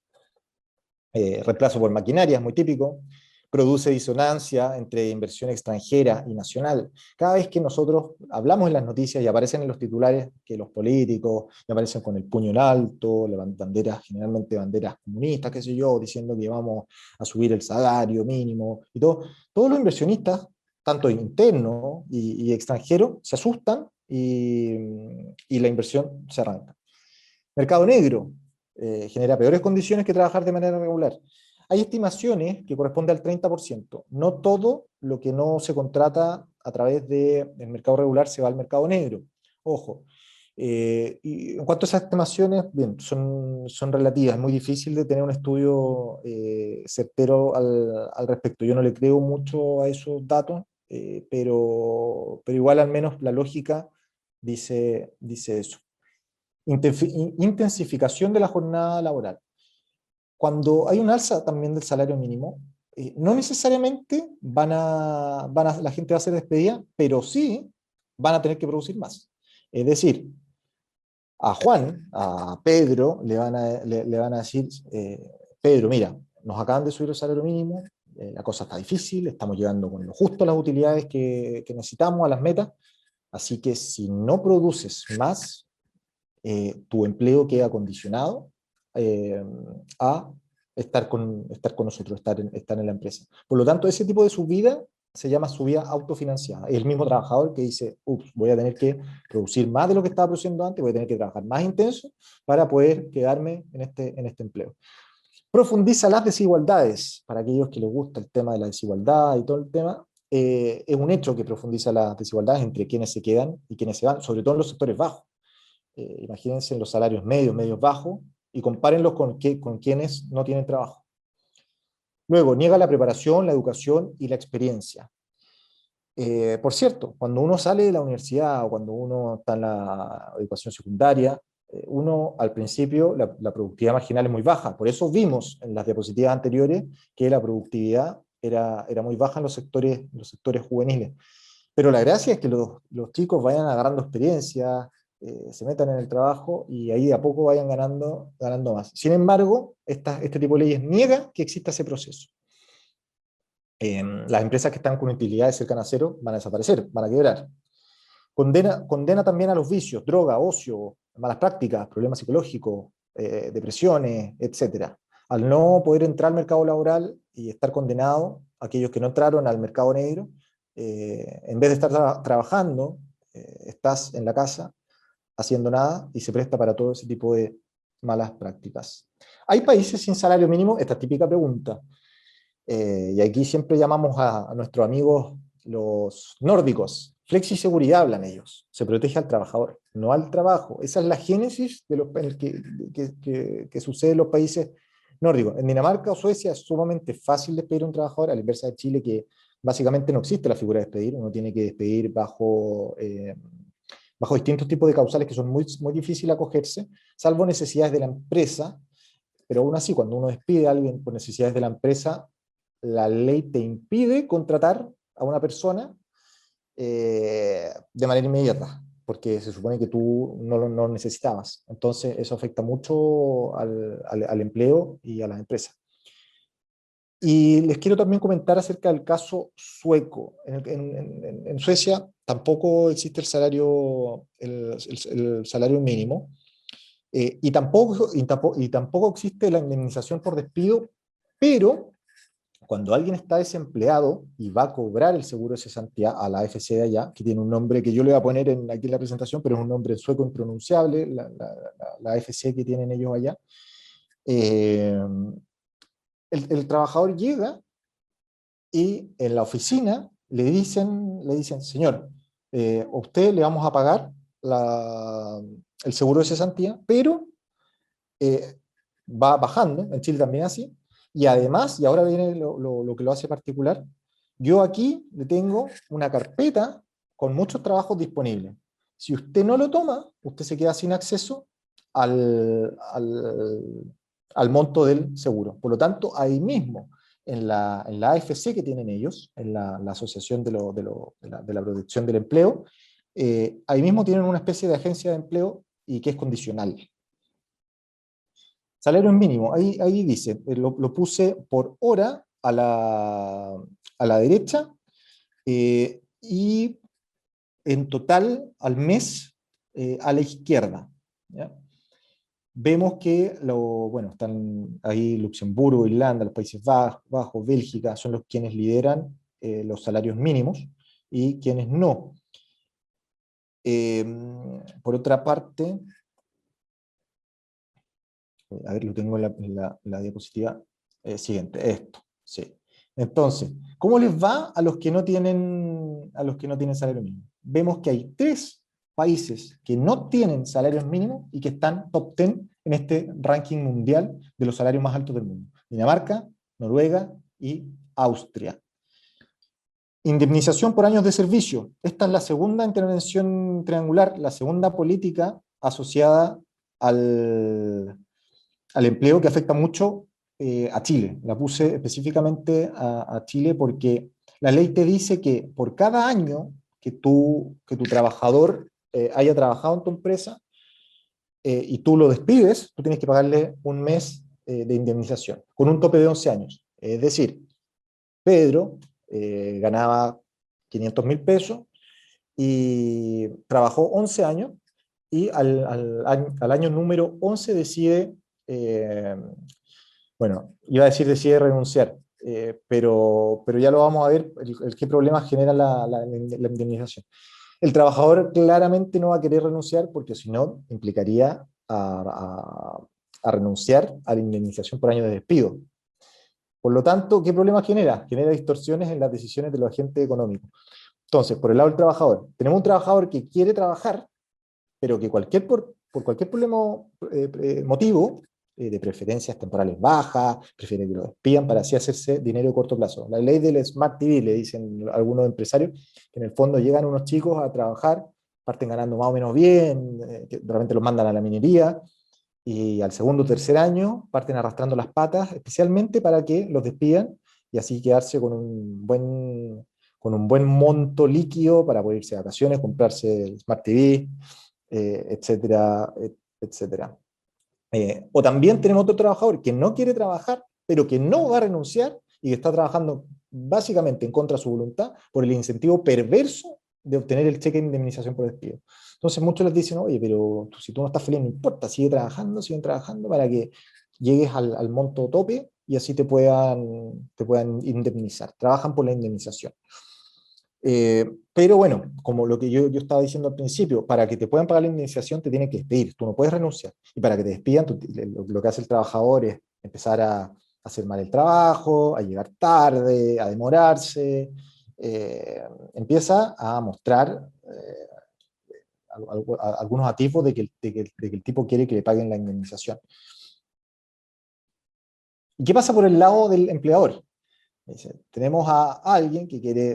Reemplazo por maquinaria es muy típico, produce disonancia entre inversión extranjera y nacional. Cada vez que nosotros hablamos en las noticias y aparecen en los titulares que los políticos aparecen con el puño en alto, banderas, generalmente banderas comunistas, qué sé yo, diciendo que vamos a subir el salario mínimo y todo, todos los inversionistas, tanto internos y extranjeros, se asustan y la inversión se arranca. Mercado negro, genera peores condiciones que trabajar de manera regular. Hay estimaciones que corresponden al 30%. No todo lo que no se contrata a través del mercado regular se va al mercado negro. Ojo. Y en cuanto a esas estimaciones, bien, son relativas. Es muy difícil de tener un estudio certero al respecto. Yo no le creo mucho a esos datos, pero igual al menos la lógica dice eso. Intensificación de la jornada laboral. Cuando hay un alza también del salario mínimo, no necesariamente la gente va a ser despedida, pero sí van a tener que producir más. Es decir, a Juan, a Pedro, le van a decir, Pedro, mira, nos acaban de subir el salario mínimo, la cosa está difícil, estamos llegando con lo justo a las utilidades que necesitamos, a las metas, así que si no produces más, tu empleo queda condicionado a estar con nosotros, estar en la empresa. Por lo tanto, ese tipo de subida se llama subida autofinanciada. Es el mismo trabajador que dice, ups, voy a tener que producir más de lo que estaba produciendo antes, voy a tener que trabajar más intenso para poder quedarme en este empleo. Profundiza las desigualdades, para aquellos que les gusta el tema de la desigualdad y todo el tema, es un hecho que profundiza las desigualdades entre quienes se quedan y quienes se van, sobre todo en los sectores bajos. Imagínense en los salarios medios bajos, y compárenlos con quienes no tienen trabajo. Luego, niega la preparación, la educación y la experiencia. Por cierto, cuando uno sale de la universidad o cuando uno está en la educación secundaria, uno al principio la productividad marginal es muy baja. Por eso vimos en las diapositivas anteriores que la productividad era muy baja en los sectores juveniles. Pero la gracia es que los chicos vayan agarrando experiencia, se metan en el trabajo y ahí de a poco vayan ganando más. Sin embargo, este tipo de leyes niega que exista ese proceso. Las empresas que están con utilidades cercanas a cero van a desaparecer, van a quebrar. Condena también a los vicios, droga, ocio, malas prácticas, problemas psicológicos, depresiones, etc. Al no poder entrar al mercado laboral y estar condenado, aquellos que no entraron al mercado negro, en vez de estar trabajando, estás en la casa haciendo nada y se presta para todo ese tipo de malas prácticas. ¿Hay países sin salario mínimo? Esta típica pregunta. Y aquí siempre llamamos a nuestros amigos los nórdicos. Flexiseguridad hablan ellos. Se protege al trabajador, no al trabajo. Esa es la génesis de que sucede en los países nórdicos. En Dinamarca o Suecia es sumamente fácil despedir a un trabajador, a la inversa de Chile, que básicamente no existe la figura de despedir. Uno tiene que despedir bajo distintos tipos de causales que son muy difíciles de acogerse, salvo necesidades de la empresa. Pero aún así, cuando uno despide a alguien por necesidades de la empresa, la ley te impide contratar a una persona de manera inmediata, porque se supone que tú no lo necesitabas. Entonces, eso afecta mucho al empleo y a las empresas. Y les quiero también comentar acerca del caso sueco. En Suecia tampoco existe el salario mínimo, y tampoco existe la indemnización por despido, pero cuando alguien está desempleado y va a cobrar el seguro de cesantía a la AFC de allá, que tiene un nombre que yo le voy a poner aquí en la presentación, pero es un nombre en sueco impronunciable, la AFC que tienen ellos allá, eh, el trabajador llega y en la oficina le dicen señor, a usted le vamos a pagar el seguro de cesantía, pero eh, va bajando, en Chile también así, y además, y ahora viene lo que lo hace particular, yo aquí le tengo una carpeta con muchos trabajos disponibles. Si usted no lo toma, usted se queda sin acceso al monto del seguro. Por lo tanto, ahí mismo, en la AFC que tienen ellos, en la Asociación de la Protección del Empleo, ahí mismo tienen una especie de agencia de empleo y que es condicional. Salario mínimo, ahí dice, lo puse por hora a la derecha, y en total al mes a la izquierda. ¿Ya? Vemos que bueno, están ahí Luxemburgo, Irlanda, los Países Bajos, Bélgica, son los quienes lideran los salarios mínimos y quienes no. Por otra parte, a ver, lo tengo en la diapositiva siguiente, esto, sí. Entonces, ¿cómo les va a los que no tienen salario mínimo? Vemos que hay 3 países que no tienen salarios mínimos y que están top 10 en este ranking mundial de los salarios más altos del mundo. Dinamarca, Noruega y Austria. Indemnización por años de servicio. Esta es la segunda intervención triangular, la segunda política asociada al empleo que afecta mucho a Chile. La puse específicamente a Chile porque la ley te dice que por cada año que tu trabajador haya trabajado en tu empresa y tú lo despides, tú tienes que pagarle un mes de indemnización, con un tope de 11 años. Es decir, Pedro ganaba 500.000 pesos y trabajó 11 años y al año número 11 decide, bueno, iba a decir decide renunciar, pero ya lo vamos a ver, qué problemas genera la indemnización. El trabajador claramente no va a querer renunciar porque si no implicaría a renunciar a la indemnización por año de despido. Por lo tanto, ¿qué problemas genera? Genera distorsiones en las decisiones de los agentes económicos. Entonces, por el lado del trabajador, tenemos un trabajador que quiere trabajar, pero que por cualquier problema, motivo, de preferencias temporales bajas, prefiere que lo despidan para así hacerse dinero de corto plazo. La ley del Smart TV, le dicen algunos empresarios, que en el fondo llegan unos chicos a trabajar, parten ganando más o menos bien, que realmente los mandan a la minería, y al segundo o tercer año parten arrastrando las patas, especialmente para que los despidan y así quedarse con un buen monto líquido para poder irse de vacaciones, comprarse el Smart TV, etcétera, etcétera. O también tenemos otro trabajador que no quiere trabajar, pero que no va a renunciar y que está trabajando básicamente en contra de su voluntad por el incentivo perverso de obtener el cheque de indemnización por despido. Entonces muchos les dicen, oye, pero si tú no estás feliz, no importa, siguen trabajando para que llegues al monto tope y así te puedan indemnizar. Trabajan por la indemnización. Pero bueno, como lo que yo estaba diciendo al principio, para que te puedan pagar la indemnización te tienen que despedir, tú no puedes renunciar. Y para que te despidan, lo que hace el trabajador es empezar a hacer mal el trabajo, a llegar tarde, a demorarse, empieza a mostrar algunos atisbos de que el tipo quiere que le paguen la indemnización. ¿Y qué pasa por el lado del empleador? Tenemos a alguien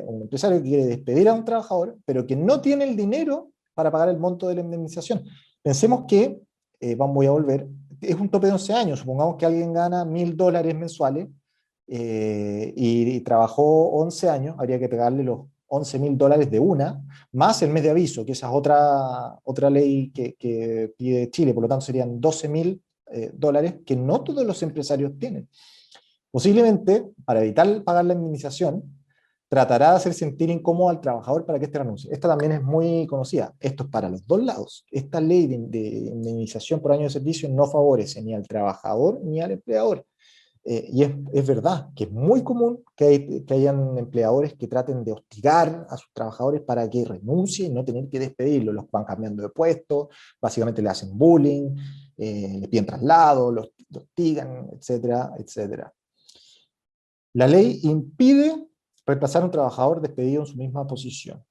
un empresario que quiere despedir a un trabajador, pero que no tiene el dinero para pagar el monto de la indemnización. Pensemos que, voy a volver, es un tope de 11 años, supongamos que alguien gana $1.000 mensuales y trabajó 11 años, habría que pagarle los $11.000 de una, más el mes de aviso, que esa es otra ley que pide Chile, por lo tanto serían $12.000 que no todos los empresarios tienen. Posiblemente, para evitar pagar la indemnización, tratará de hacer sentir incómodo al trabajador para que éste renuncie. Esta también es muy conocida. Esto es para los dos lados. Esta ley de indemnización por año de servicio no favorece ni al trabajador ni al empleador. Y es verdad que es muy común que hayan empleadores que traten de hostigar a sus trabajadores para que renuncien y no tener que despedirlos. Los van cambiando de puesto, básicamente le hacen bullying, le piden traslado, los hostigan, etcétera, etcétera. La ley impide reemplazar a un trabajador despedido en su misma posición.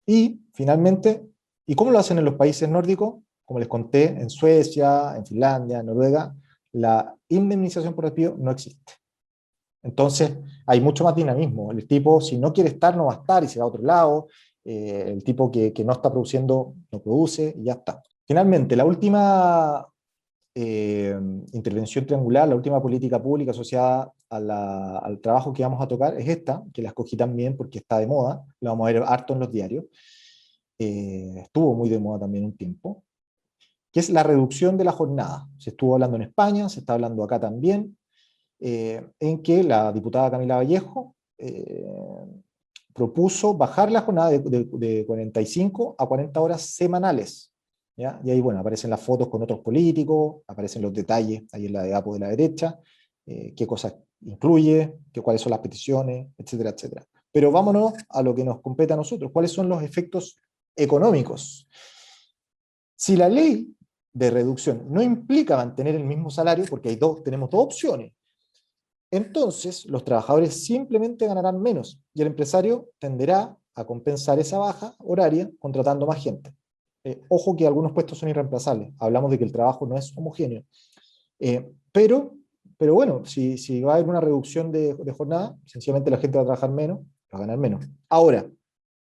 Y, finalmente, ¿y cómo lo hacen en los países nórdicos? Como les conté, en Suecia, en Finlandia, en Noruega, la indemnización por despido no existe. Entonces, hay mucho más dinamismo. El tipo, si no quiere estar, no va a estar y se va a otro lado. El tipo que no está produciendo, no produce y ya está. Finalmente, la última intervención triangular, la última política pública asociada al trabajo que vamos a tocar es esta, que la escogí también porque está de moda, la vamos a ver harto en los diarios. Estuvo muy de moda también un tiempo, que es la reducción de la jornada. Se estuvo hablando en España, se está hablando acá también, en que la diputada Camila Vallejo propuso bajar la jornada de 45 a 40 horas semanales. ¿Ya? Y ahí, bueno, aparecen las fotos con otros políticos, aparecen los detalles ahí en la de APO de la derecha, qué cosas incluye, cuáles son las peticiones, etcétera, etcétera. Pero vámonos a lo que nos compete a nosotros. ¿Cuáles son los efectos económicos? Si la ley de reducción no implica mantener el mismo salario, porque tenemos dos opciones, entonces los trabajadores simplemente ganarán menos y el empresario tenderá a compensar esa baja horaria contratando más gente. Ojo que algunos puestos son irreemplazables, hablamos de que el trabajo no es homogéneo. Pero bueno, si va a haber una reducción de jornada, sencillamente la gente va a trabajar menos, va a ganar menos. Ahora,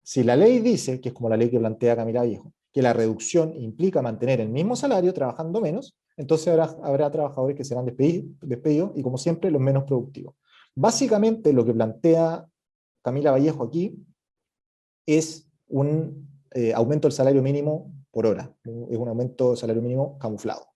si la ley dice, que es como la ley que plantea Camila Vallejo, que la reducción implica mantener el mismo salario trabajando menos, entonces habrá trabajadores que serán despedidos y, como siempre, los menos productivos. Básicamente lo que plantea Camila Vallejo aquí es un aumento del salario mínimo por hora, es un aumento del salario mínimo camuflado.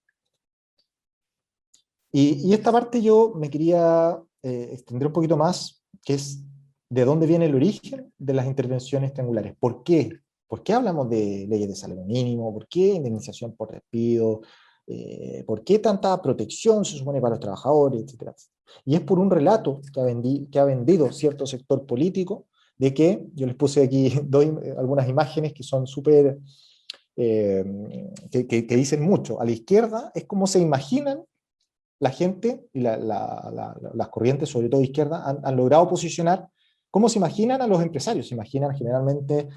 Y esta parte yo me quería extender un poquito más, que es de dónde viene el origen de las intervenciones triangulares. ¿Por qué? ¿Por qué hablamos de leyes de salario mínimo? ¿Por qué indemnización por despido? ¿Por qué tanta protección se supone para los trabajadores, etcétera? Y es por un relato que ha vendido cierto sector político, de que, yo les puse aquí, doy algunas imágenes que son súper, que dicen mucho. A la izquierda es como se imaginan la gente y las corrientes, sobre todo de izquierda, han logrado posicionar cómo se imaginan a los empresarios. Se imaginan generalmente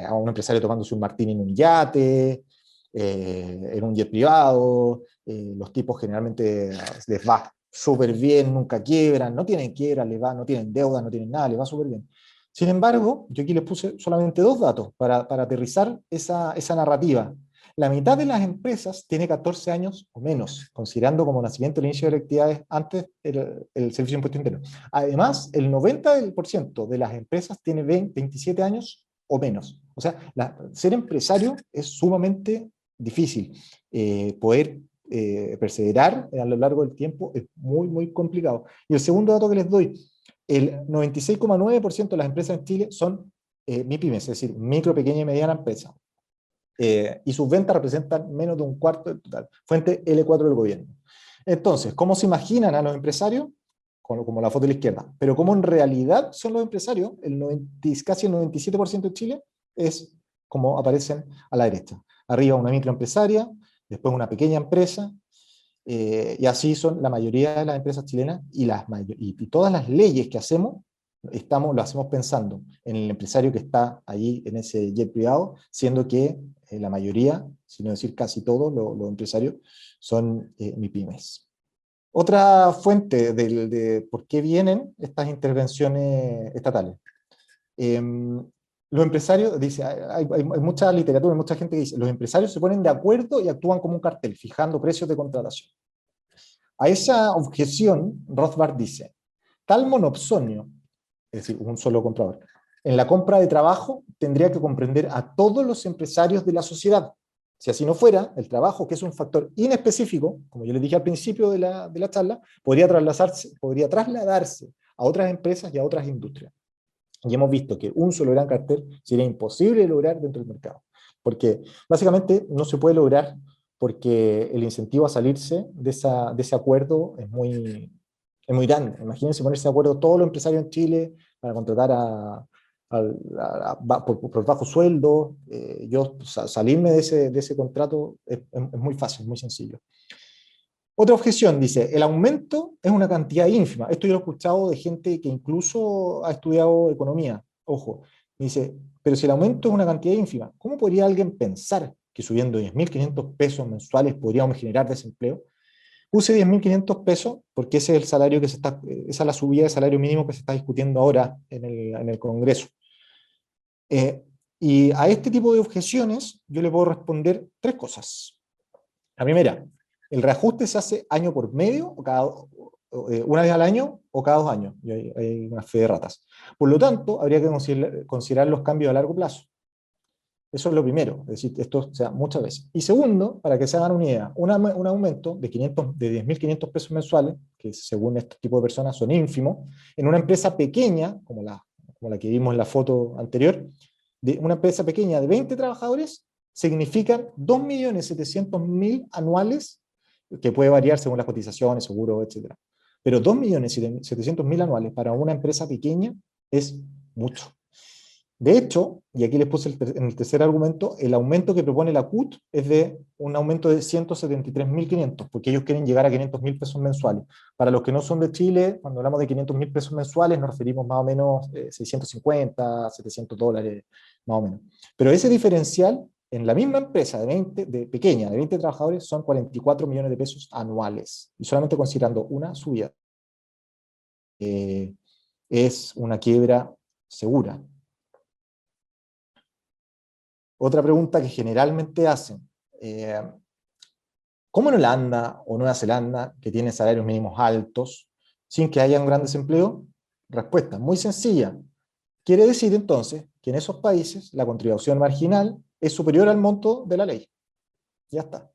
a un empresario tomándose un martini en un yate, en un jet privado. Los tipos generalmente les va súper bien, nunca quiebran, no tienen quiebra, no tienen deuda, no tienen nada, les va súper bien. Sin embargo, yo aquí les puse solamente dos datos para aterrizar esa narrativa. La mitad de las empresas tiene 14 años o menos, considerando como nacimiento el inicio de las actividades antes el servicio de impuesto interno. Además, el 90% de las empresas tiene 27 años o menos. O sea, ser empresario es sumamente difícil. Poder perseverar a lo largo del tiempo es muy, muy complicado. Y el segundo dato que les doy, el 96,9% de las empresas en Chile son MIPYMES, es decir, micro, pequeña y mediana empresa. Y sus ventas representan menos de un cuarto del total. Fuente L4 del gobierno. Entonces, ¿cómo se imaginan a los empresarios? Como la foto de la izquierda. Pero ¿cómo en realidad son los empresarios? Casi el 97% de Chile es como aparecen a la derecha. Arriba una microempresaria, después una pequeña empresa, y así son la mayoría de las empresas chilenas, y todas las leyes que hacemos lo hacemos pensando en el empresario que está allí en ese jet privado, siendo que la mayoría, si no decir casi todos los empresarios, son MIPYMES. Otra fuente de por qué vienen estas intervenciones estatales. Los empresarios, dice, hay mucha literatura, hay mucha gente que dice, los empresarios se ponen de acuerdo y actúan como un cartel, fijando precios de contratación. A esa objeción, Rothbard dice, tal monopsonio, es decir, un solo comprador, en la compra de trabajo tendría que comprender a todos los empresarios de la sociedad. Si así no fuera, el trabajo, que es un factor inespecífico, como yo les dije al principio de la charla, podría trasladarse a otras empresas y a otras industrias. Y hemos visto que un solo gran cartel sería imposible de lograr dentro del mercado, porque básicamente no se puede lograr porque el incentivo a salirse de ese acuerdo es muy grande. Imagínense ponerse de acuerdo todos los empresarios en Chile para contratar por bajo sueldo. Salirme de ese contrato es muy fácil, muy sencillo. Otra objeción dice, el aumento es una cantidad ínfima. Esto yo lo he escuchado de gente que incluso ha estudiado economía. Ojo, dice, pero si el aumento es una cantidad ínfima, ¿cómo podría alguien pensar que subiendo 10.500 pesos mensuales podríamos generar desempleo? Puse 10.500 pesos porque ese es el salario esa es la subida de salario mínimo que se está discutiendo ahora en el Congreso. Y a este tipo de objeciones yo le puedo responder tres cosas. La primera, el reajuste se hace año por medio, una vez al año o cada 2 años. Y hay una fe de ratas. Por lo tanto, habría que considerar los cambios a largo plazo. Eso es lo primero, es decir, esto se da muchas veces. Y segundo, para que se hagan una idea, un aumento de 10.500 pesos mensuales, que según este tipo de personas son ínfimos, en una empresa pequeña, como la que vimos en la foto anterior, de una empresa pequeña de 20 trabajadores, significan 2.700.000 anuales, que puede variar según las cotizaciones, seguros, etc. Pero 2.700.000 anuales para una empresa pequeña es mucho. De hecho, y aquí les puse en el tercer argumento, el aumento que propone la CUT es de un aumento de 173.500, porque ellos quieren llegar a 500.000 pesos mensuales. Para los que no son de Chile, cuando hablamos de 500.000 pesos mensuales, nos referimos más o menos 650, $700, más o menos. Pero ese diferencial, en la misma empresa pequeña, de 20 trabajadores, son 44 millones de pesos anuales. Y solamente considerando una subida, es una quiebra segura. Otra pregunta que generalmente hacen, ¿cómo en Holanda o Nueva Zelanda, que tienen salarios mínimos altos, sin que haya un gran desempleo? Respuesta muy sencilla. Quiere decir entonces que en esos países la contribución marginal es superior al monto de la ley. Ya está.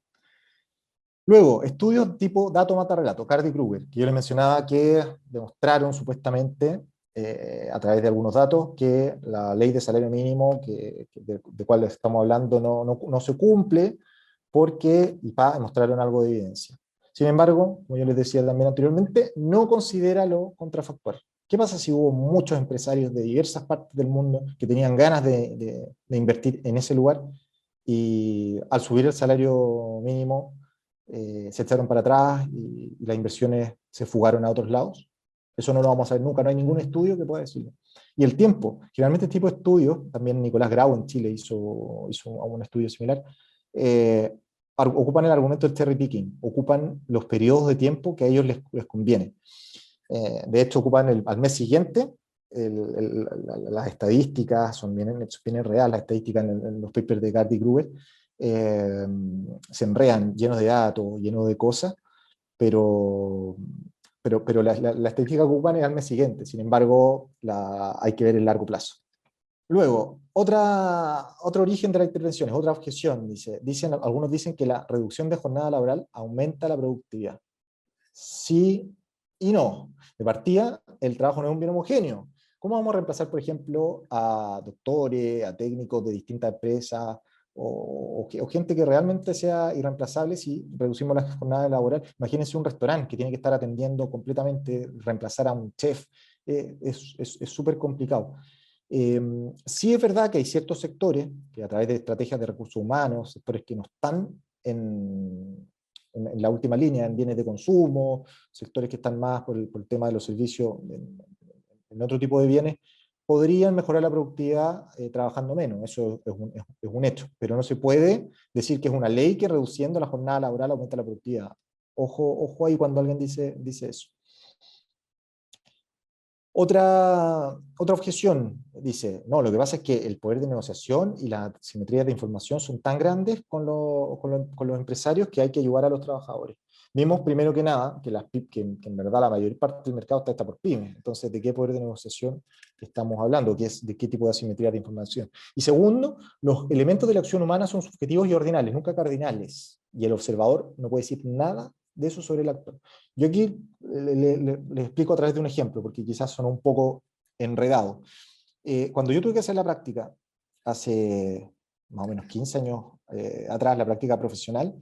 Luego, estudios tipo dato mata relato, Cardi-Kruger, que yo les mencionaba que demostraron supuestamente a través de algunos datos que la ley de salario mínimo de cual estamos hablando no se cumple porque mostraron algo de evidencia. Sin embargo, como yo les decía también anteriormente, no considera lo contrafactual. ¿Qué pasa si hubo muchos empresarios de diversas partes del mundo que tenían ganas de invertir en ese lugar y al subir el salario mínimo se echaron para atrás y las inversiones se fugaron a otros lados? Eso no lo vamos a ver nunca, no hay ningún estudio que pueda decirlo. Y el tiempo, generalmente este tipo de estudios, también Nicolás Grau en Chile hizo un estudio similar, ocupan el argumento del cherry picking, ocupan los periodos de tiempo que a ellos les conviene. De hecho, ocupan al mes siguiente, las estadísticas son bien reales, las estadísticas en los papers de Cardi-Kruger, se enredan llenos de datos, llenos de cosas, pero la estadística que ocupan es al mes siguiente. Sin embargo, hay que ver el largo plazo. Luego, otro origen de la intervención es otra objeción. Algunos dicen que la reducción de jornada laboral aumenta la productividad. Sí y no. De partida, el trabajo no es un bien homogéneo. ¿Cómo vamos a reemplazar, por ejemplo, a doctores, a técnicos de distintas empresas, o gente que realmente sea irreemplazable si reducimos la jornada laboral? Imagínense un restaurante que tiene que estar atendiendo completamente, reemplazar a un chef, es súper complicado. Sí es verdad que hay ciertos sectores que a través de estrategias de recursos humanos, sectores que no están en la última línea, en bienes de consumo, sectores que están más por el tema de los servicios, en otro tipo de bienes, podrían mejorar la productividad trabajando menos. Eso es un hecho, pero no se puede decir que es una ley que reduciendo la jornada laboral aumenta la productividad. Ojo ahí cuando alguien dice eso. Otra objeción dice, no, lo que pasa es que el poder de negociación y la simetría de información son tan grandes con los empresarios que hay que ayudar a los trabajadores. Vimos primero que nada que en verdad la mayor parte del mercado está por pymes. Entonces, ¿de qué poder de negociación estamos hablando? ¿De qué tipo de asimetría de información? Y segundo, los elementos de la acción humana son subjetivos y ordinales, nunca cardinales. Y el observador no puede decir nada de eso sobre el actor. Yo aquí les explico a través de un ejemplo, porque quizás son un poco enredado. Cuando yo tuve que hacer la práctica, hace más o menos 15 años atrás, la práctica profesional,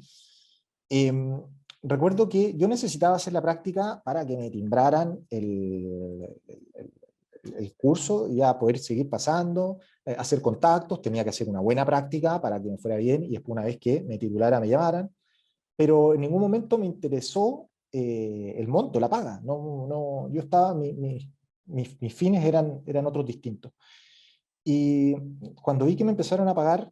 Em, Recuerdo que yo necesitaba hacer la práctica para que me timbraran el curso y a poder seguir pasando, hacer contactos, tenía que hacer una buena práctica para que me fuera bien y después una vez que me titulara me llamaran, pero en ningún momento me interesó el monto, la paga. Yo estaba, mis fines eran otros distintos. Y cuando vi que me empezaron a pagar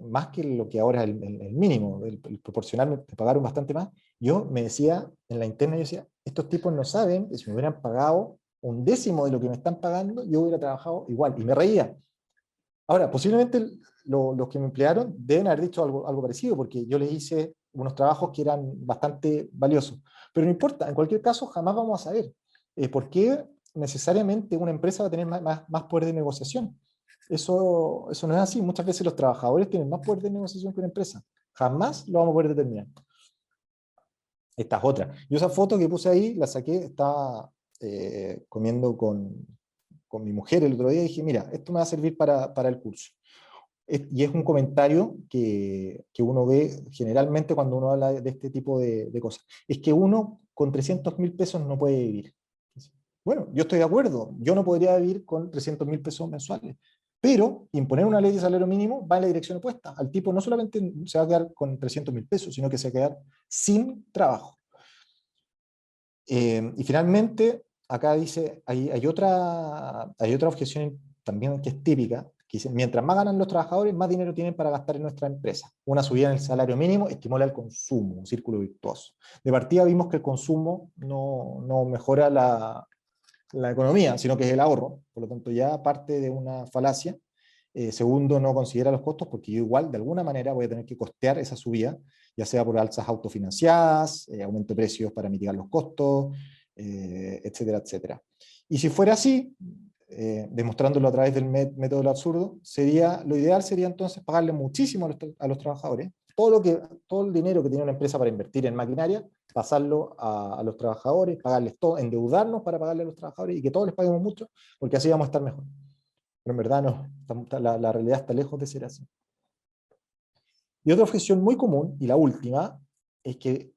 más que lo que ahora es el mínimo, el proporcional, me pagaron bastante más, yo me decía, en la interna, yo decía, estos tipos no saben que si me hubieran pagado un décimo de lo que me están pagando, yo hubiera trabajado igual, y me reía. Ahora, posiblemente los que me emplearon deben haber dicho algo parecido, porque yo les hice unos trabajos que eran bastante valiosos. Pero no importa, en cualquier caso, jamás vamos a saber por qué necesariamente una empresa va a tener más poder de negociación. Eso no es así. Muchas veces los trabajadores tienen más poder de negociación que una empresa. Jamás lo vamos a poder determinar. Esta es otra. Yo esa foto que puse ahí la saqué, estaba comiendo con mi mujer el otro día y dije, mira, esto me va a servir para el curso. Y es un comentario que uno ve generalmente cuando uno habla de este tipo de cosas. Es que uno con 300.000 pesos no puede vivir. Bueno, yo estoy de acuerdo, yo no podría vivir con 300.000 pesos mensuales, pero imponer una ley de salario mínimo va en la dirección opuesta. Al tipo no solamente se va a quedar con 300.000 pesos, sino que se va a quedar sin trabajo. Y finalmente, acá dice, hay otra objeción también que es típica, que dice, mientras más ganan los trabajadores, más dinero tienen para gastar en nuestra empresa. Una subida en el salario mínimo estimula el consumo, un círculo virtuoso. De partida vimos que el consumo no mejora la economía, sino que es el ahorro, por lo tanto ya parte de una falacia. Segundo, no considera los costos, porque yo igual, de alguna manera, voy a tener que costear esa subida, ya sea por alzas autofinanciadas, aumento de precios para mitigar los costos, etcétera, etcétera. Y si fuera así, demostrándolo a través del método del absurdo, lo ideal sería entonces pagarle muchísimo a los trabajadores, todo el dinero que tiene una empresa para invertir en maquinaria, pasarlo a los trabajadores, pagarles todo, endeudarnos para pagarle a los trabajadores y que todos les paguemos mucho, porque así vamos a estar mejor. Pero en verdad no, la realidad está lejos de ser así. Y otra objeción muy común, y la última, es que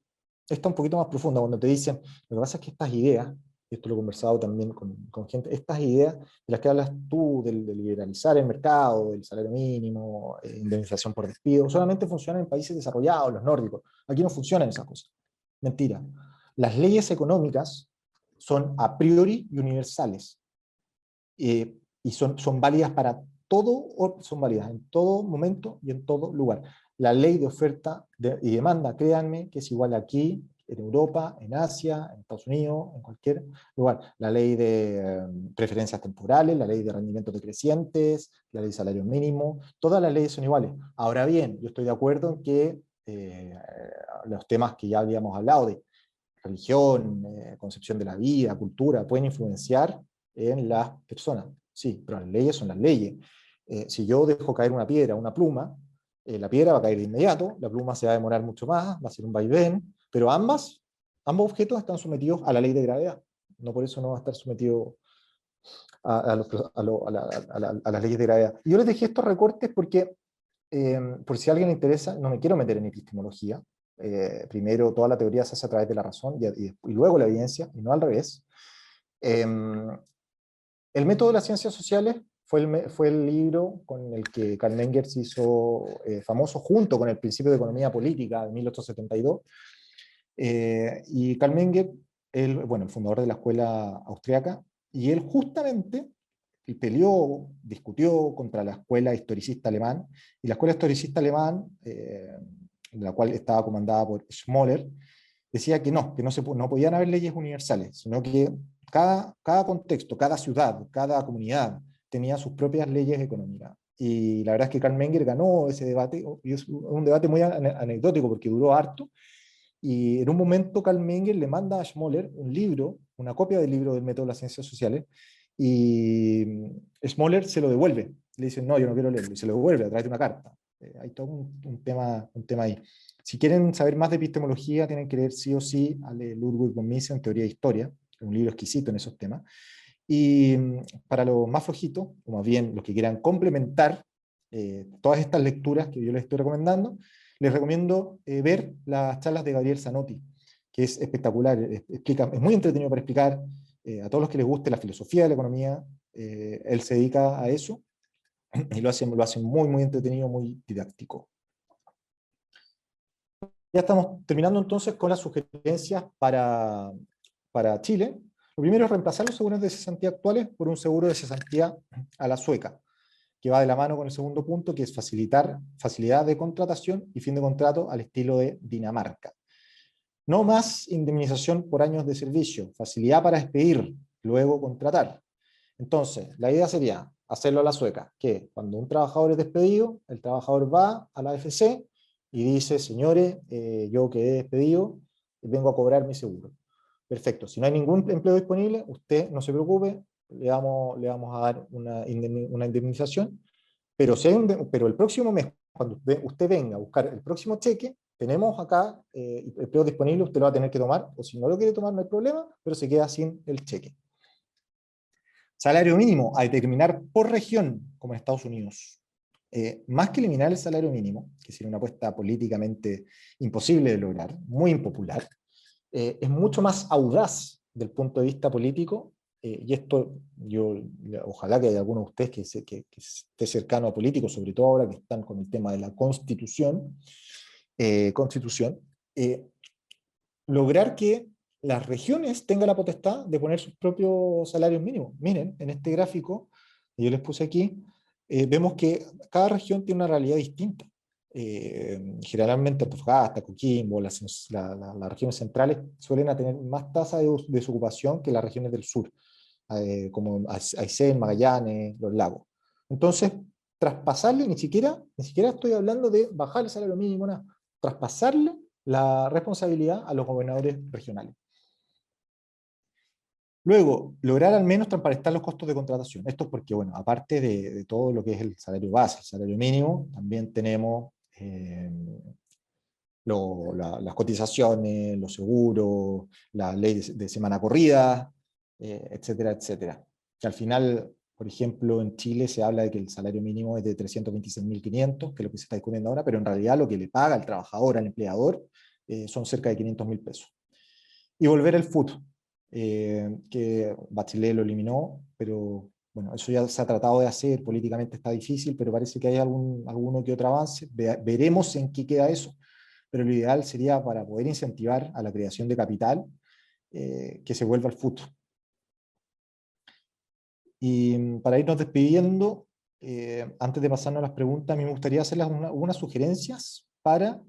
está un poquito más profunda, cuando te dicen, lo que pasa es que estas ideas, y esto lo he conversado también con gente, estas ideas de las que hablas tú, de liberalizar el mercado, del salario mínimo, indemnización por despido, solamente funcionan en países desarrollados, los nórdicos. Aquí no funcionan esas cosas. Mentira. Las leyes económicas son a priori y universales. Y son válidas para todo, son válidas en todo momento y en todo lugar. La ley de oferta y demanda, créanme, que es igual aquí, en Europa, en Asia, en Estados Unidos, en cualquier lugar. La ley de preferencias temporales, la ley de rendimientos decrecientes, la ley de salario mínimo, todas las leyes son iguales. Ahora bien, yo estoy de acuerdo en que los temas que ya habíamos hablado de religión, concepción de la vida, cultura, pueden influenciar en las personas. Sí, pero las leyes son las leyes. Si yo dejo caer una piedra, una pluma, la piedra va a caer de inmediato, la pluma se va a demorar mucho más, va a ser un vaivén, pero ambos objetos están sometidos a la ley de gravedad. No por eso no va a estar sometido a las leyes de gravedad. Y yo les dejé estos recortes porque, por si a alguien le interesa, no me quiero meter en epistemología. Primero, toda la teoría se hace a través de la razón y luego la evidencia, y no al revés. El método de las ciencias sociales fue el libro con el que Karl Menger se hizo famoso, junto con el Principio de Economía Política de 1872. Y Karl Menger, el fundador de la escuela austriaca, y él justamente peleó, discutió contra la escuela historicista alemán, y la escuela historicista alemán, la cual estaba comandada por Schmoller, decía que no podían haber leyes universales, sino que cada contexto, cada ciudad, cada comunidad tenía sus propias leyes económicas. Y la verdad es que Karl Menger ganó ese debate, y es un debate muy anecdótico porque duró harto, y en un momento Karl Menger le manda a Schmoller un libro, una copia del libro del método de las ciencias sociales, y Schmoller se lo devuelve. Le dice, no, yo no quiero leerlo, y se lo devuelve a través de una carta. Hay todo un tema ahí. Si quieren saber más de epistemología, tienen que leer sí o sí a Ludwig von Mises, Teoría de Historia, un libro exquisito en esos temas. Y para los más flojitos, o más bien los que quieran complementar todas estas lecturas que yo les estoy recomendando, Les recomiendo ver las charlas de Gabriel Zanotti, que es espectacular, es muy entretenido para explicar a todos los que les guste la filosofía de la economía. Él se dedica a eso y lo hace muy, muy entretenido, muy didáctico. Ya estamos terminando entonces con las sugerencias para Chile. Lo primero es reemplazar los seguros de cesantía actuales por un seguro de cesantía a la sueca, que va de la mano con el segundo punto, que es facilidad de contratación y fin de contrato al estilo de Dinamarca. No más indemnización por años de servicio, facilidad para despedir, luego contratar. Entonces, la idea sería hacerlo a la sueca, que cuando un trabajador es despedido, el trabajador va a la AFC y dice, señores, yo quedé despedido, vengo a cobrar mi seguro. Perfecto, si no hay ningún empleo disponible, usted no se preocupe, le vamos a dar una indemnización, pero el próximo mes, cuando usted venga a buscar el próximo cheque, tenemos acá empleo disponible, usted lo va a tener que tomar, o si no lo quiere tomar no hay problema, pero se queda sin el cheque. Salario mínimo a determinar por región, como en Estados Unidos. Más que eliminar el salario mínimo, que sería una apuesta políticamente imposible de lograr, muy impopular, es mucho más audaz del punto de vista político, y esto ojalá que haya alguno de ustedes que esté cercano a políticos, sobre todo ahora que están con el tema de la constitución, lograr que las regiones tengan la potestad de poner sus propios salarios mínimos. Miren, en este gráfico que yo les puse aquí, vemos que cada región tiene una realidad distinta. Generalmente Antofagasta, Coquimbo, las regiones centrales suelen tener más tasa de desocupación que las regiones del sur, como Aysén, Magallanes, Los Lagos. Entonces, traspasarle, ni siquiera estoy hablando de bajar el salario mínimo, nada, traspasarle la responsabilidad a los gobernadores regionales. Luego, lograr al menos transparentar los costos de contratación. Esto es porque, bueno, aparte de todo lo que es el salario base, el salario mínimo, también tenemos las cotizaciones, los seguros, la ley de semana corrida, etcétera, etcétera. Que al final, por ejemplo, en Chile se habla de que el salario mínimo es de 326.500, que es lo que se está discutiendo ahora, pero en realidad lo que le paga el trabajador al empleador son cerca de 500.000 pesos. Y volver al FUT, que Bachelet lo eliminó, pero bueno, eso ya se ha tratado de hacer, políticamente está difícil, pero parece que hay alguno que otro avance. Veremos en qué queda eso, pero lo ideal sería, para poder incentivar a la creación de capital, que se vuelva al FUT. Y para irnos despidiendo, antes de pasarnos a las preguntas, a mí me gustaría hacerles algunas sugerencias para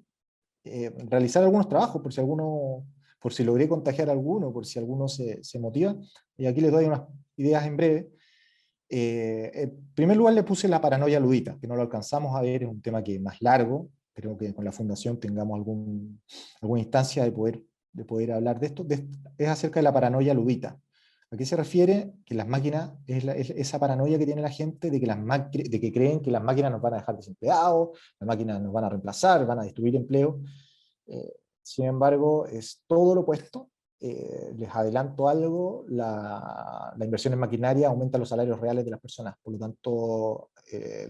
realizar algunos trabajos, por si logré contagiar a alguno, por si alguno se motiva. Y aquí les doy unas ideas en breve. En primer lugar le puse la paranoia ludita, que no lo alcanzamos a ver, es un tema que es más largo, pero que con la fundación tengamos alguna instancia de poder hablar de esto. Es acerca de la paranoia ludita. ¿A qué se refiere? Que las máquinas, es esa paranoia que tiene la gente de que creen que las máquinas nos van a dejar desempleados, las máquinas nos van a reemplazar, van a destruir empleo. Sin embargo, es todo lo opuesto. Les adelanto algo, la inversión en maquinaria aumenta los salarios reales de las personas, por lo tanto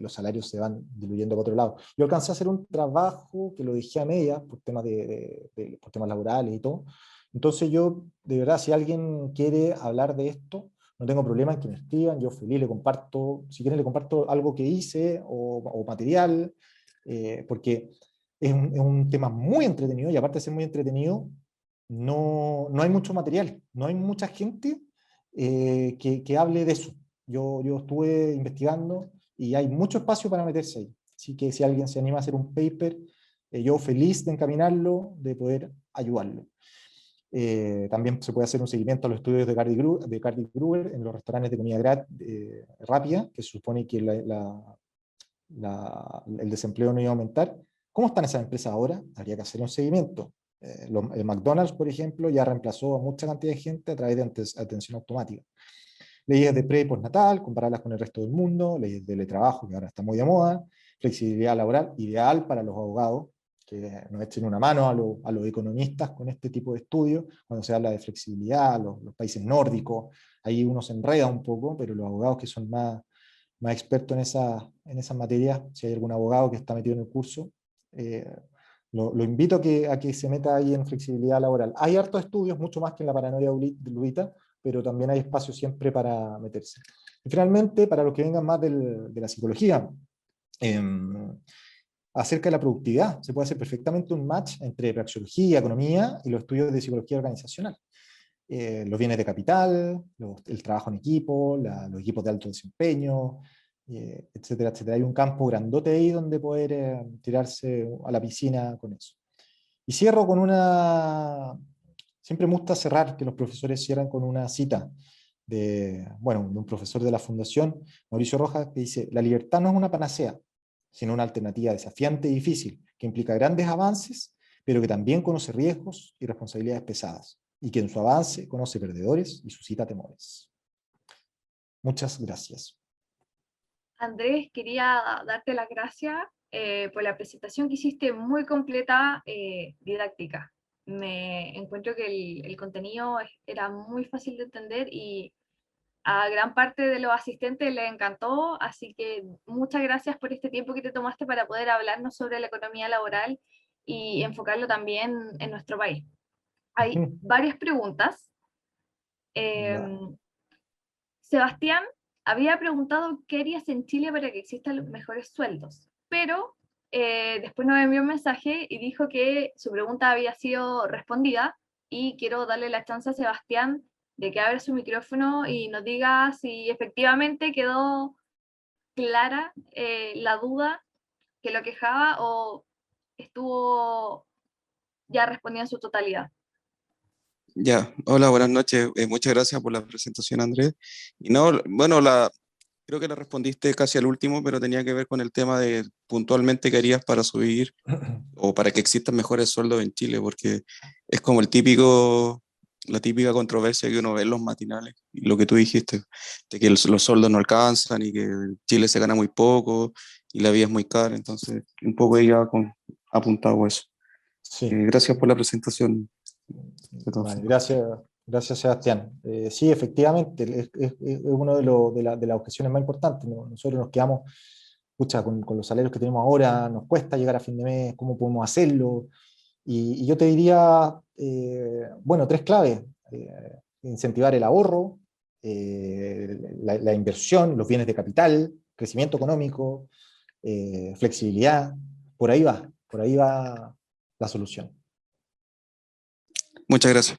los salarios se van diluyendo por otro lado. Yo alcancé a hacer un trabajo que lo dejé a medias por temas, por temas laborales y todo. Entonces yo, de verdad, si alguien quiere hablar de esto, no tengo problema en que me escriban, yo feliz le comparto, si quieren le comparto algo que hice o material, porque es un tema muy entretenido, y aparte de ser muy entretenido, no hay mucho material, no hay mucha gente que hable de eso. Yo estuve investigando y hay mucho espacio para meterse ahí. Así que si alguien se anima a hacer un paper, yo feliz de encaminarlo, de poder ayudarlo. También se puede hacer un seguimiento a los estudios de Cardi Krueger en los restaurantes de comida rápida, que se supone que el desempleo no iba a aumentar. ¿Cómo están esas empresas ahora? Habría que hacer un seguimiento. El McDonald's, por ejemplo, ya reemplazó a mucha cantidad de gente a través de atención automática. Leyes de pre y postnatal, compararlas con el resto del mundo, leyes de teletrabajo, que ahora está muy de moda, flexibilidad laboral, ideal para los abogados, que nos echen una mano a los economistas con este tipo de estudios, cuando se habla de flexibilidad, los países nórdicos, ahí uno se enreda un poco, pero los abogados que son más expertos en esas materias, si hay algún abogado que está metido en el curso, lo invito a que se meta ahí en flexibilidad laboral. Hay hartos estudios, mucho más que en la paranoia ludita, pero también hay espacio siempre para meterse. Y finalmente, para los que vengan más de la psicología, eh, acerca de la productividad, se puede hacer perfectamente un match entre praxeología, economía y los estudios de psicología organizacional. Los bienes de capital, el trabajo en equipo, los equipos de alto desempeño, etcétera, etcétera. Hay un campo grandote ahí donde poder tirarse a la piscina con eso. Y cierro con una... Siempre me gusta cerrar, que los profesores cierran con una cita de un profesor de la Fundación, Mauricio Rojas, que dice: la libertad no es una panacea, sino una alternativa desafiante y difícil, que implica grandes avances, pero que también conoce riesgos y responsabilidades pesadas, y que en su avance conoce perdedores y suscita temores. Muchas gracias. Andrés, quería darte las gracias por la presentación que hiciste, muy completa, didáctica. Me encuentro que el contenido era muy fácil de entender y a gran parte de los asistentes les encantó, así que muchas gracias por este tiempo que te tomaste para poder hablarnos sobre la economía laboral y enfocarlo también en nuestro país. Hay varias preguntas. Sebastián había preguntado qué harías en Chile para que existan los mejores sueldos, pero después nos envió un mensaje y dijo que su pregunta había sido respondida, y quiero darle la chance a Sebastián de que abra su micrófono y nos diga si efectivamente quedó clara la duda que lo quejaba o estuvo ya respondida en su totalidad. Ya, hola, buenas noches. Muchas gracias por la presentación, Andrés. Y no, bueno, creo que la respondiste casi al último, pero tenía que ver con el tema de puntualmente qué harías para subir o para que existan mejores sueldos en Chile, porque es como la típica controversia que uno ve en los matinales, y lo que tú dijiste, de que los sueldos no alcanzan y que en Chile se gana muy poco y la vida es muy cara, entonces un poco ella apuntado a eso. Sí. Gracias por la presentación. De todas Vale, formas. gracias Sebastián. Sí, efectivamente, es uno de las objeciones más importantes, ¿no? Nosotros nos quedamos, pucha, con los salarios que tenemos ahora, nos cuesta llegar a fin de mes, ¿cómo podemos hacerlo? Y yo te diría, bueno, tres claves: incentivar el ahorro, la inversión, los bienes de capital, crecimiento económico, flexibilidad. Por ahí va la solución. Muchas gracias.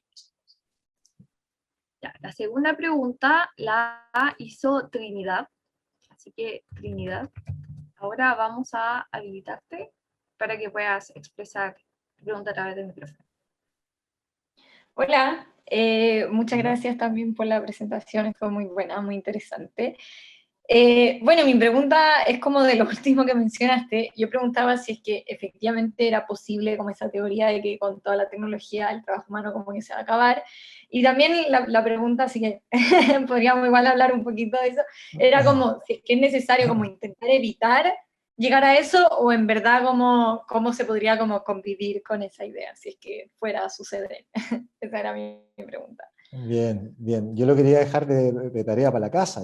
Ya, la segunda pregunta la hizo Trinidad, así que Trinidad, ahora vamos a habilitarte para que puedas expresar tu pregunta a través del micrófono. Hola, muchas gracias también por la presentación, fue muy buena, muy interesante. Bueno, mi pregunta es como de lo último que mencionaste. Yo preguntaba si es que efectivamente era posible como esa teoría de que con toda la tecnología el trabajo humano como que se va a acabar. Y también la pregunta, así que podríamos igual hablar un poquito de eso, era como si es que es necesario como intentar evitar llegar a eso, o en verdad cómo se podría como convivir con esa idea, si es que fuera a suceder. Esa era mi pregunta. Bien, bien. Yo lo quería dejar de tarea para la casa,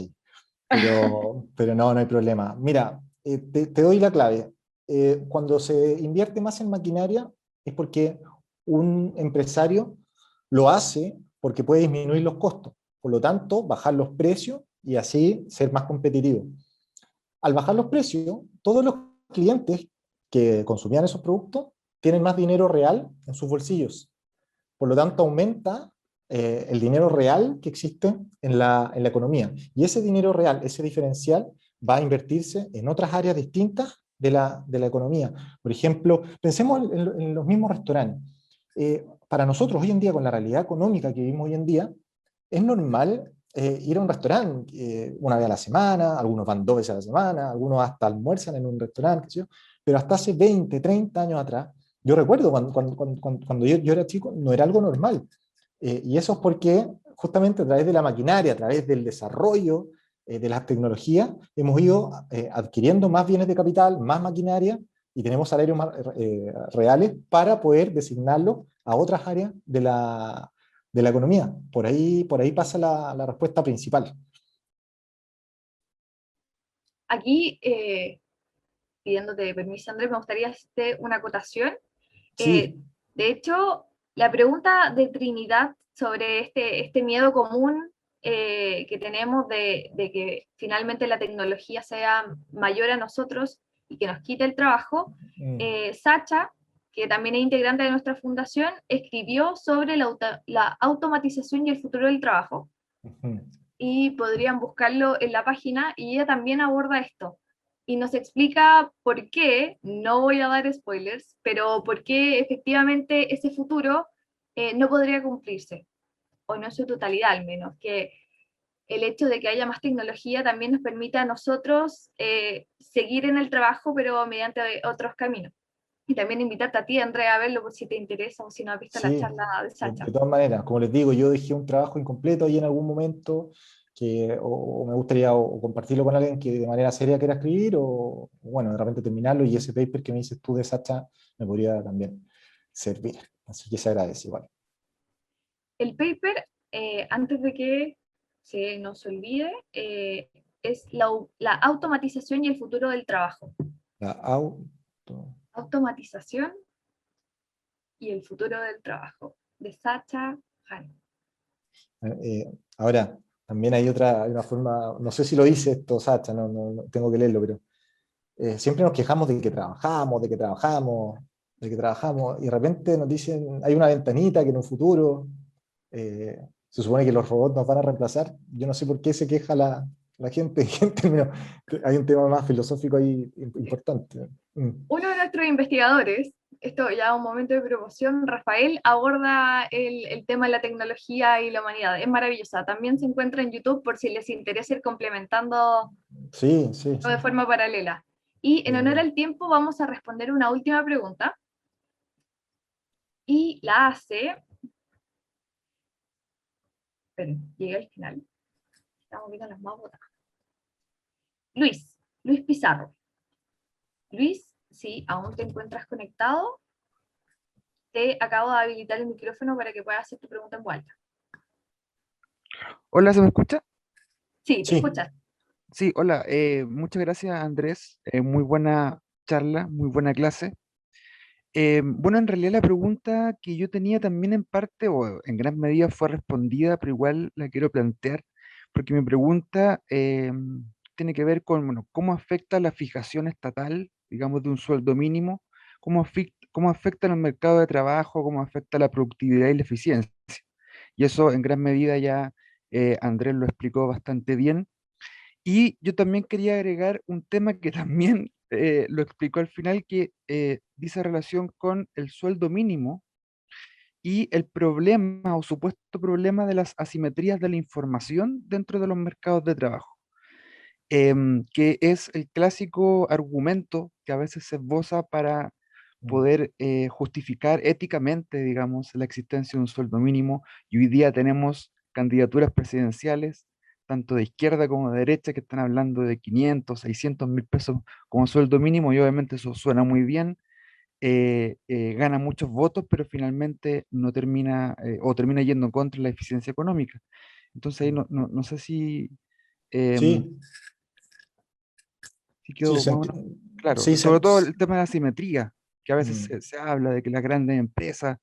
pero no hay problema. Mira, te doy la clave. Cuando se invierte más en maquinaria es porque un empresario lo hace porque puede disminuir los costos, por lo tanto, bajar los precios y así ser más competitivo. Al bajar los precios, todos los clientes que consumían esos productos tienen más dinero real en sus bolsillos. Por lo tanto, aumenta el dinero real que existe en la economía. Y ese dinero real, ese diferencial, va a invertirse en otras áreas distintas de la economía. Por ejemplo, pensemos en los mismos restaurantes. Para nosotros hoy en día, con la realidad económica que vivimos hoy en día, es normal ir a un restaurante una vez a la semana, algunos van 2 veces a la semana, algunos hasta almuerzan en un restaurante, ¿sí? Pero hasta hace 20, 30 años atrás, yo recuerdo cuando yo era chico, no era algo normal. Y eso es porque justamente a través de la maquinaria, a través del desarrollo de las tecnologías, hemos ido adquiriendo más bienes de capital, más maquinaria, y tenemos salarios más, reales para poder designarlos a otras áreas de la economía. Por ahí pasa la respuesta principal. Aquí, pidiéndote permiso, Andrés, me gustaría hacer una acotación. Sí. De hecho, la pregunta de Trinidad sobre este miedo común que tenemos de que finalmente la tecnología sea mayor a nosotros y que nos quite el trabajo, Sacha, que también es integrante de nuestra fundación, escribió sobre la automatización y el futuro del trabajo. Y podrían buscarlo en la página, y ella también aborda esto. Y nos explica por qué, no voy a dar spoilers, pero por qué efectivamente ese futuro no podría cumplirse, o no en su totalidad al menos, que el hecho de que haya más tecnología también nos permite a nosotros seguir en el trabajo, pero mediante otros caminos. Y también invitarte a ti, Andrea, a verlo por si te interesa o si no has visto la Sí, charla de Sacha. de todas maneras, como les digo, yo dejé un trabajo incompleto ahí en algún momento o me gustaría o compartirlo con alguien que de manera seria quiera escribir o bueno, de repente terminarlo y ese paper que me dices tú de Sacha me podría también servir. Así que se agradece igual. El paper, antes de que se nos olvide, es la automatización y el futuro del trabajo. La auto... Automatización y el futuro del trabajo, de Sacha Han. Ahora, también hay hay una forma, no sé si lo dice esto Sacha, no tengo que leerlo, pero siempre nos quejamos de que trabajamos, de que trabajamos, de que trabajamos, y de repente nos dicen, hay una ventanita que en un futuro se supone que los robots nos van a reemplazar. Yo no sé por qué se queja la gente, hay un tema más filosófico ahí importante. Uno de nuestros investigadores, esto ya un momento de promoción, Rafael, aborda el tema de la tecnología y la humanidad. Es maravillosa. También se encuentra en YouTube por si les interesa ir complementando Sí, sí, sí. de forma paralela. Y en honor al tiempo vamos a responder una última pregunta. Y la hace... Esperen, llegué al final. Estamos viendo las más votadas. Luis Pizarro. Luis, si aún te encuentras conectado, te acabo de habilitar el micrófono para que puedas hacer tu pregunta en voz alta. Hola, ¿se me escucha? Sí, te Sí. escuchas. Sí, hola. Muchas gracias, Andrés. Muy buena charla, muy buena clase. Bueno, en realidad la pregunta que yo tenía también en parte, o en gran medida fue respondida, pero igual la quiero plantear, porque mi pregunta tiene que ver con, bueno, cómo afecta la fijación estatal, digamos, de un sueldo mínimo, cómo afecta en el mercado de trabajo, cómo afecta la productividad y la eficiencia. Y eso en gran medida ya Andrés lo explicó bastante bien. Y yo también quería agregar un tema que también lo explicó al final, que dice relación con el sueldo mínimo y el problema o supuesto problema de las asimetrías de la información dentro de los mercados de trabajo, que es el clásico argumento que a veces se esboza para poder justificar éticamente, digamos, la existencia de un sueldo mínimo. Y hoy día tenemos candidaturas presidenciales, tanto de izquierda como de derecha, que están hablando de 500, 600 mil pesos como sueldo mínimo, y obviamente eso suena muy bien, gana muchos votos, pero finalmente no termina, o termina yendo en contra de la eficiencia económica. Entonces ahí no sé em, Sí, si sí, quedó más o menos claro. sí, Sobre todo el tema de la asimetría, que a veces mm, se habla de que las grandes empresas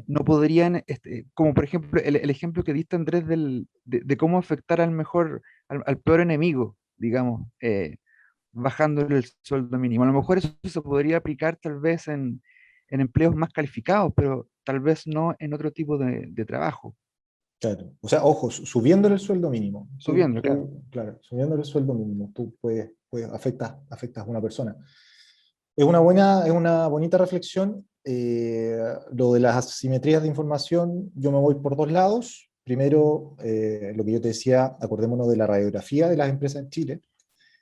no podrían, como por ejemplo el ejemplo que diste, Andrés, de cómo afectar al peor enemigo, digamos, bajándole el sueldo mínimo. A lo mejor eso se podría aplicar tal vez en empleos más calificados, pero tal vez no en otro tipo de trabajo. claro. O sea, ojo, subiéndole el sueldo mínimo. Subiendo, claro. Claro, subiéndole el sueldo mínimo, tú afectas a una persona. Es una bonita reflexión. Lo de las asimetrías de información, yo me voy por dos lados. Primero, lo que yo te decía, acordémonos de la radiografía de las empresas en Chile.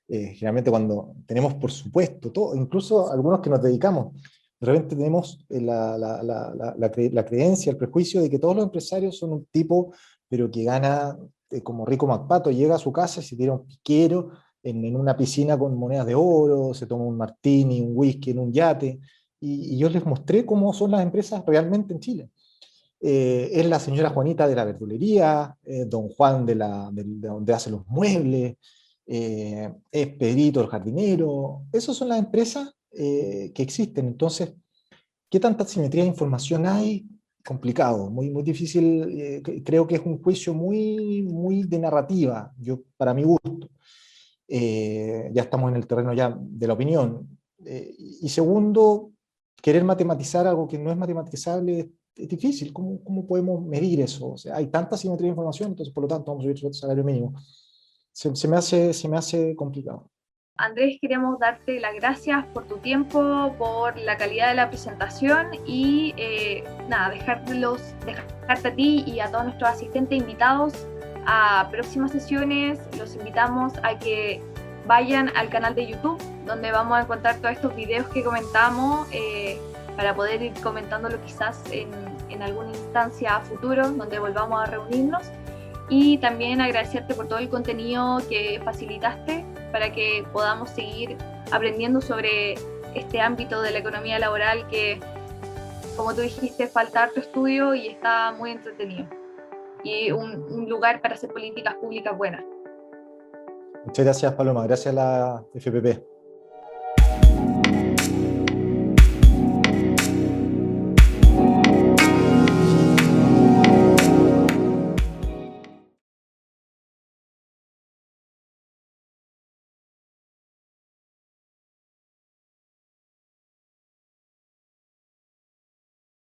Generalmente cuando tenemos, por supuesto, todo, incluso algunos que nos dedicamos, de repente tenemos la creencia, el prejuicio de que todos los empresarios son un tipo, pero que gana como Rico MacPato, llega a su casa y se tira un piquero en una piscina con monedas de oro, se toma un martini, un whisky en un yate, y yo les mostré cómo son las empresas realmente en Chile. Es la señora Juanita de la verdulería, don Juan de donde hace los muebles, es Pedrito el jardinero. Esas son las empresas que existen. Entonces, ¿Qué tanta simetría de información hay? Complicado, muy, muy difícil. Creo que es un juicio muy, muy de narrativa, para mi gusto. Ya estamos en el terreno ya de la opinión. Y segundo, querer matematizar algo que no es matematizable es difícil. ¿Cómo podemos medir eso? O sea, hay tanta simetría de información, entonces por lo tanto vamos a subir el salario mínimo. Se me hace complicado. Andrés, queremos darte las gracias por tu tiempo, por la calidad de la presentación y nada, dejarte a ti y a todos nuestros asistentes invitados a próximas sesiones. Los invitamos a que vayan al canal de YouTube, donde vamos a encontrar todos estos videos que comentamos para poder ir comentándolo quizás en alguna instancia a futuro, donde volvamos a reunirnos. Y también agradecerte por todo el contenido que facilitaste para que podamos seguir aprendiendo sobre este ámbito de la economía laboral que, como tú dijiste, falta harto estudio y está muy entretenido. Y un lugar para hacer políticas públicas buenas. Muchas gracias, Paloma. Gracias a la FPP.